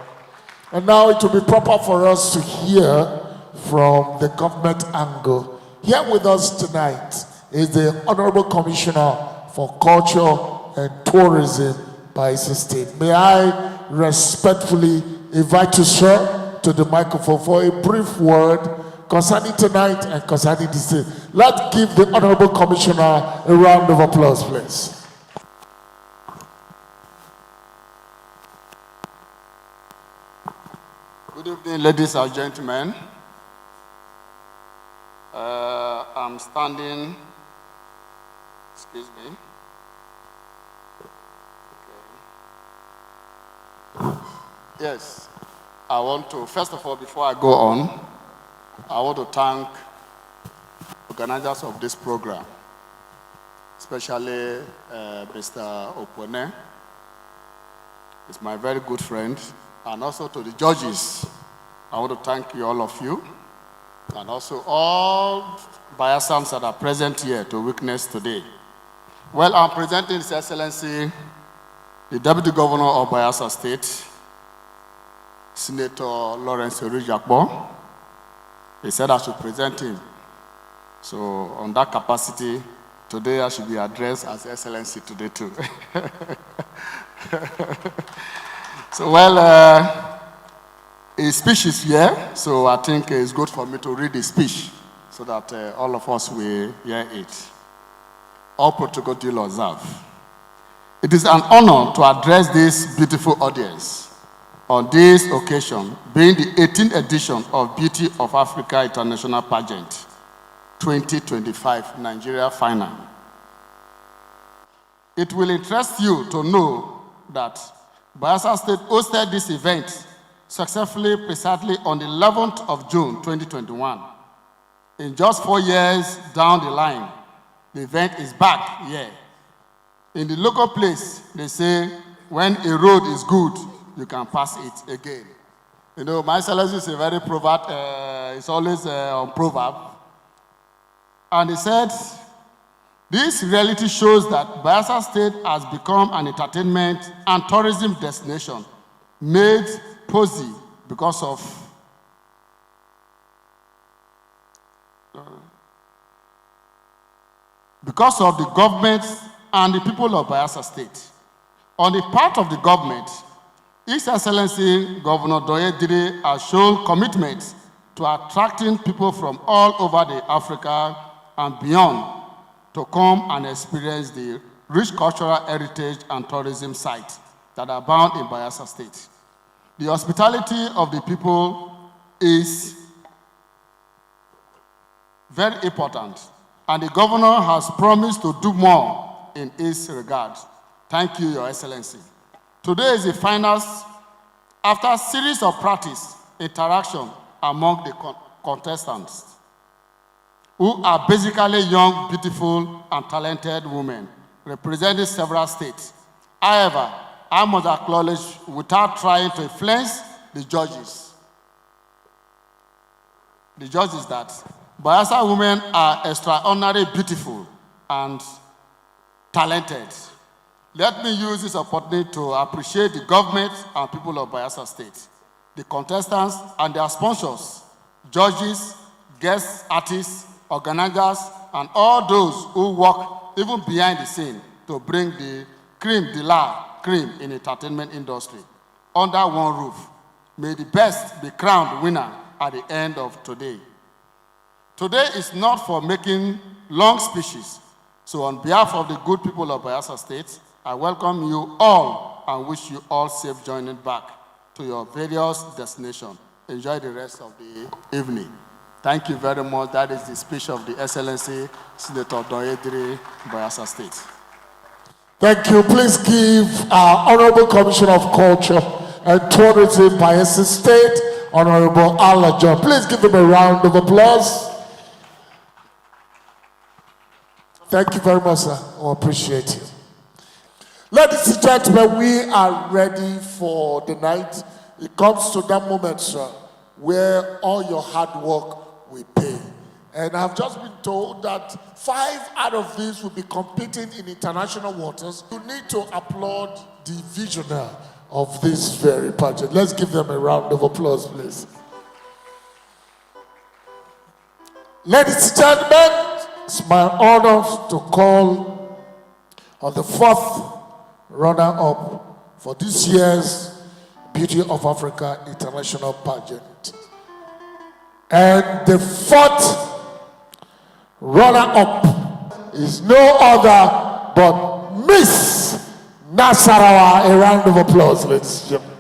And now it will be proper for us to hear from the government angle. Here with us tonight is the Honorable Commissioner for Culture and Tourism, Bayelsa State. May I respectfully invite you, sir, to the microphone for a brief word concerning tonight and concerning the state. Let's give the Honorable Commissioner a round of applause, please. Good evening, ladies and gentlemen. I'm standing, excuse me. Okay. Yes, I want to, first of all, before I go on, I want to thank organizers of this program, especially Mr. Opone. He's my very good friend, and also to the judges. I want to thank you, all of you, and also all Bayelsans that are present here to witness today. Well, I'm presenting His Excellency, the Deputy Governor of Bayelsa State, Senator Lawrence Orijakbo. He said I should present him. So on that capacity, today I should be addressed as Excellency today too. So well, his speech is here, so I think it's good for me to read his speech so that all of us will hear it. All protocol duly observed. It is an honor to address this beautiful audience on this occasion, being the 18th edition of Beauty of Africa International Pageant 2025 Nigeria Final. It will interest you to know that Bayelsa State hosted this event successfully precisely on the 11th of June 2021. In just 4 years down the line, the event is back here. In the local place, they say, when a road is good, you can pass it again. You know, my Excellency is a very proverb, it's always on proverb. And he said, this reality shows that Bayelsa State has become an entertainment and tourism destination made posy because of the government and the people of Bayelsa State. On the part of the government, His Excellency Governor Doyedire has shown commitment to attracting people from all over the Africa and beyond to come and experience the rich cultural heritage and tourism sites that are abound in Bayelsa State. The hospitality of the people is very important, and the governor has promised to do more in this regard. Thank you, Your Excellency. Today is the finals after a series of practice, interaction among the contestants, who are basically young, beautiful, and talented women representing several states. However, I must acknowledge, without trying to influence the judges, that Bayelsa women are extraordinarily beautiful and talented. Let me use this opportunity to appreciate the government and people of Bayelsa State, the contestants and their sponsors, judges, guest artists, organizers, and all those who work even behind the scene to bring the creme de la creme in the entertainment industry under one roof. May the best be crowned winner at the end of today. Today is not for making long speeches, so on behalf of the good people of Bayelsa State, I welcome you all and wish you all safe journey back to your various destinations. Enjoy the rest of the evening. Thank you very much. That is the speech of the Excellency Senator Doyedire, Bayelsa State. Thank you. Please give our Honorable Commissioner of Culture and Tourism, Bayelsa State, Honorable Allah John. Please give him a round of applause. Thank you very much, sir. I appreciate you. Ladies and gentlemen, we are ready for the night. It comes to that moment, sir, where all your hard work will pay. And I've just been told that 5 out of these will be competing in international waters. You need to applaud the visionary of this very pageant. Let's give them a round of applause, please. Ladies and gentlemen, it's my honor to call on the 4th runner-up for this year's Beauty of Africa International Pageant. And the 4th runner-up is no other but Miss Nasarawa. A round of applause, ladies and gentlemen.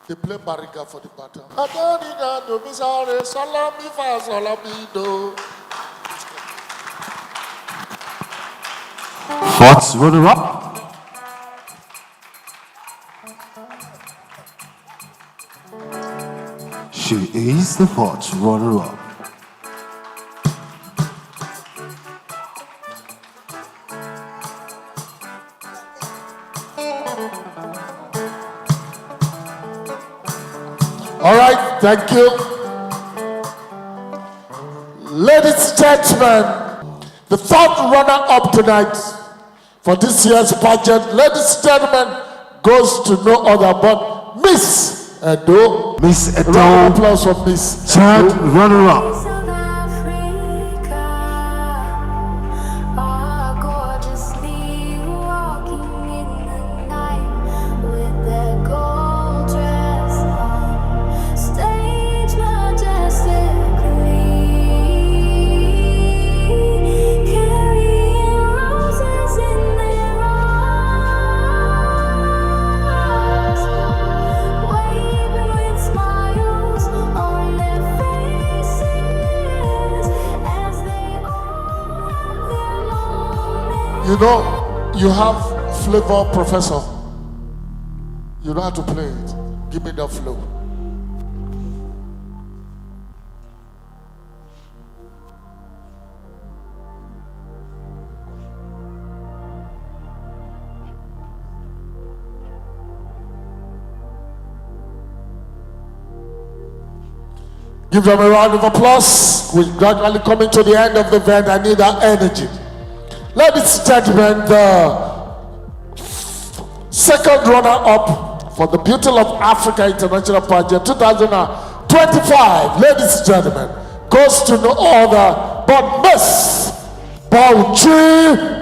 They play Bariga for the battle. Fourth runner-up. She is the fourth runner-up. All right, thank you. Ladies and gentlemen, the 3rd runner-up tonight for this year's pageant, ladies and gentlemen, goes to no other but Miss Edo. Miss Edo. Round of applause for Miss 3rd runner-up. You know, you have flavor, Professor. You know how to play it. Give me the flow. Give them a round of applause. We're gradually coming to the end of the event. I need that energy. Ladies and gentlemen, the 2nd runner-up for the Beauty of Africa International Pageant 2025, ladies and gentlemen, goes to no other but Miss Bauchi.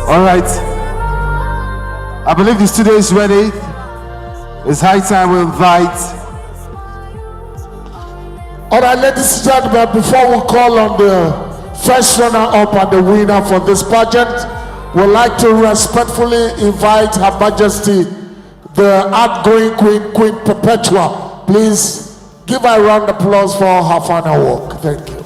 All right. I believe the studio is ready. It's high time we invite. All right, ladies and gentlemen, before we call on the first runner-up and the winner for this pageant, we'd like to respectfully invite Her Majesty, the outgoing Queen Perpetua. Please give her a round of applause for her final work. Thank you.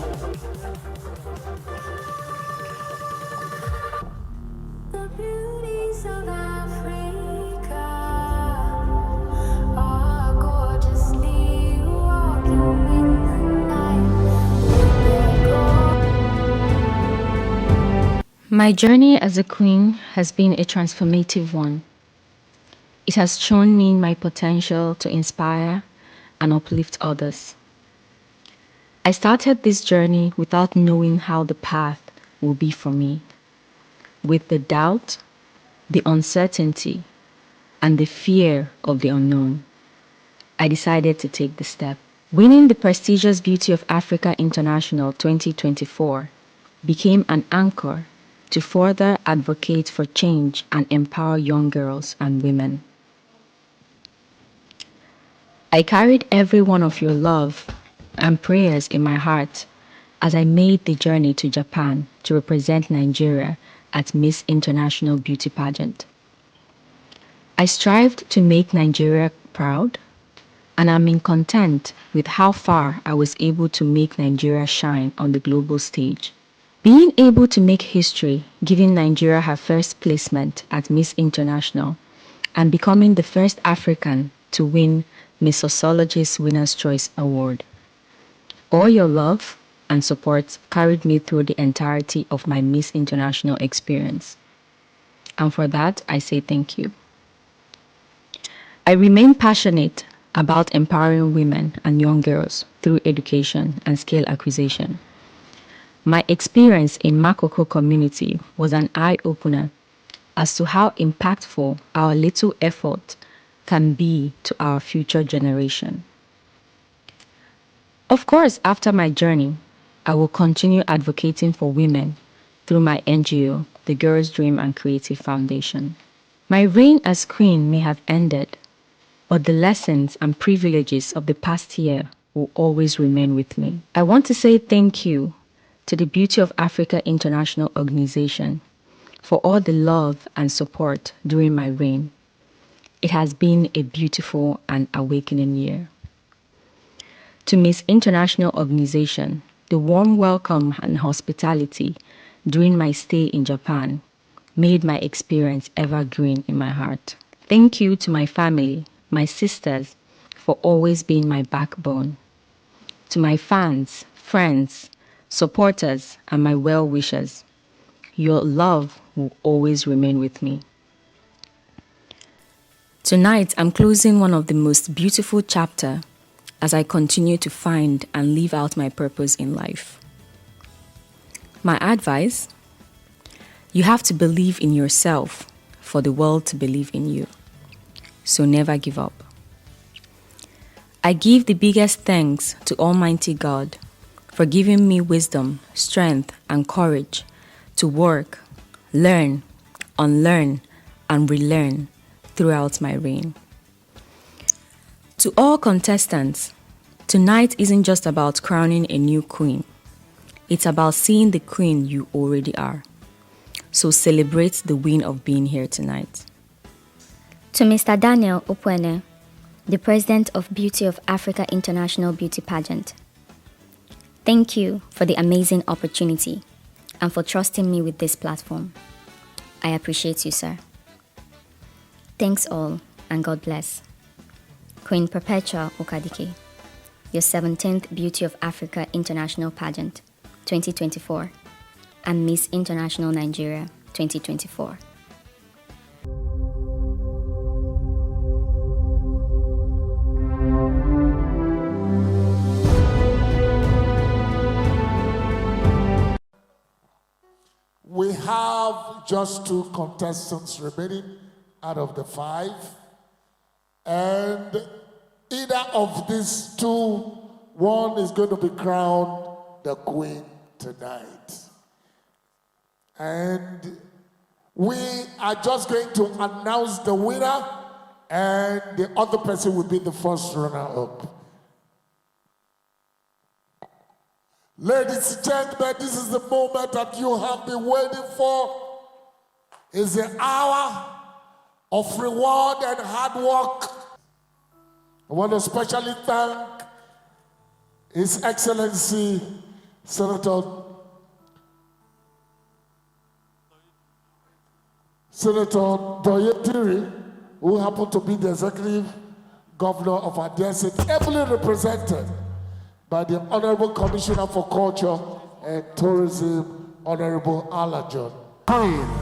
My journey as a queen has been a transformative one. It has shown me my potential to inspire and uplift others. I started this journey without knowing how the path will be for me, with the doubt, the uncertainty, and the fear of the unknown. I decided to take the step. Winning the prestigious Beauty of Africa International 2024 became an anchor to further advocate for change and empower young girls and women. I carried every one of your love and prayers in my heart as I made the journey to Japan to represent Nigeria at Miss International Beauty Pageant. I strived to make Nigeria proud, and I'm in content with how far I was able to make Nigeria shine on the global stage. Being able to make history, giving Nigeria her first placement at Miss International, and becoming the first African to win Miss Sociologist's Winner's Choice Award. All your love and support carried me through the entirety of my Miss International experience. And for that, I say thank you. I remain passionate about empowering women and young girls through education and skill acquisition. My experience in Makoko community was an eye-opener as to how impactful our little effort can be to our future generation. Of course, after my journey, I will continue advocating for women through my NGO, the Girls Dream and Creative Foundation. My reign as queen may have ended, but the lessons and privileges of the past year will always remain with me. I want to say thank you to the Beauty of Africa International Organization for all the love and support during my reign. It has been a beautiful and awakening year. To Miss International Organization, the warm welcome and hospitality during my stay in Japan made my experience evergreen in my heart. Thank you to my family, my sisters, for always being my backbone. To my fans, friends, supporters, and my well-wishers, your love will always remain with me. Tonight, I'm closing one of the most beautiful chapters as I continue to find and live out my purpose in life. My advice: you have to believe in yourself for the world to believe in you. So never give up. I give the biggest thanks to Almighty God for giving me wisdom, strength, and courage to work, learn, unlearn, and relearn throughout my reign. To all contestants, tonight isn't just about crowning a new queen. It's about seeing the queen you already are. So celebrate the win of being here tonight. To Mr. Daniel Opwene, the President of Beauty of Africa International Beauty Pageant, thank you for the amazing opportunity and for trusting me with this platform. I appreciate you, sir. Thanks all, and God bless. Queen Perpetua Okadike, your 17th Beauty of Africa International Pageant 2024 and Miss International Nigeria 2024. We have just 2 contestants remaining out of the 5. And either of these 2, one is going to be crowned the queen tonight. And we are just going to announce the winner, and the other person will be the first runner-up. Ladies and gentlemen, this is the moment that you have been waiting for. It's the hour of reward and hard work. I want to especially thank His Excellency Senator Doyetiri, who happened to be the executive governor of our dear state, ably represented by the Honorable Commissioner for Culture and Tourism, Honorable Alajon. Queen.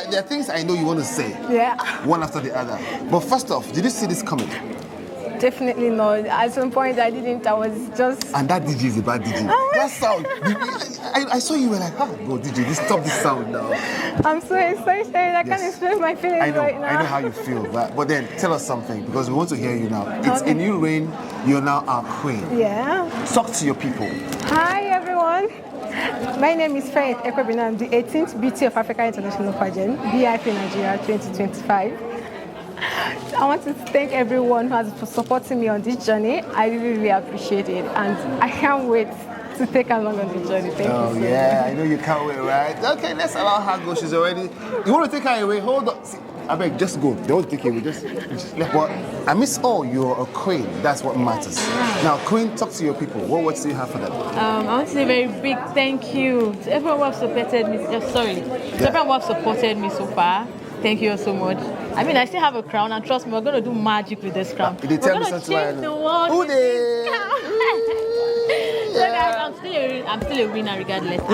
there are things I know you want to say. Yeah. One after the other. But first off, did you see this coming? Definitely not. At some point I didn't. I was just... And that DJ is a bad DJ. That sound. I saw you were like, bro, DJ, stop this sound now. I'm so excited. I can't explain my feelings right now. I know how you feel. But then tell us something, because we want to hear you now. It's a new reign. You're now our queen. Yeah. Talk to your people. Hi, everyone. My name is Faith Ekwebinam, the 18th Beauty of Africa International Pageant, BIP Nigeria 2025. I want to thank everyone who has been supporting me on this journey. I really appreciate it, and I can't wait to take along on the journey. Thank you so much. I know you can't wait, right? Okay, let's allow her go. She's already... You want to take her away? Hold on. See, I beg, just go. Don't take her away. Just but I miss all. You're a queen. That's what matters. Now, queen, talk to your people. What words do you have for them? I want to say a very big thank you to everyone who has supported me. To everyone who has supported me so far. Thank you so much. I mean, I still have a crown, and trust me, we're going to do magic with this crown. We're going to change the world. So guys, I'm still a winner regardless.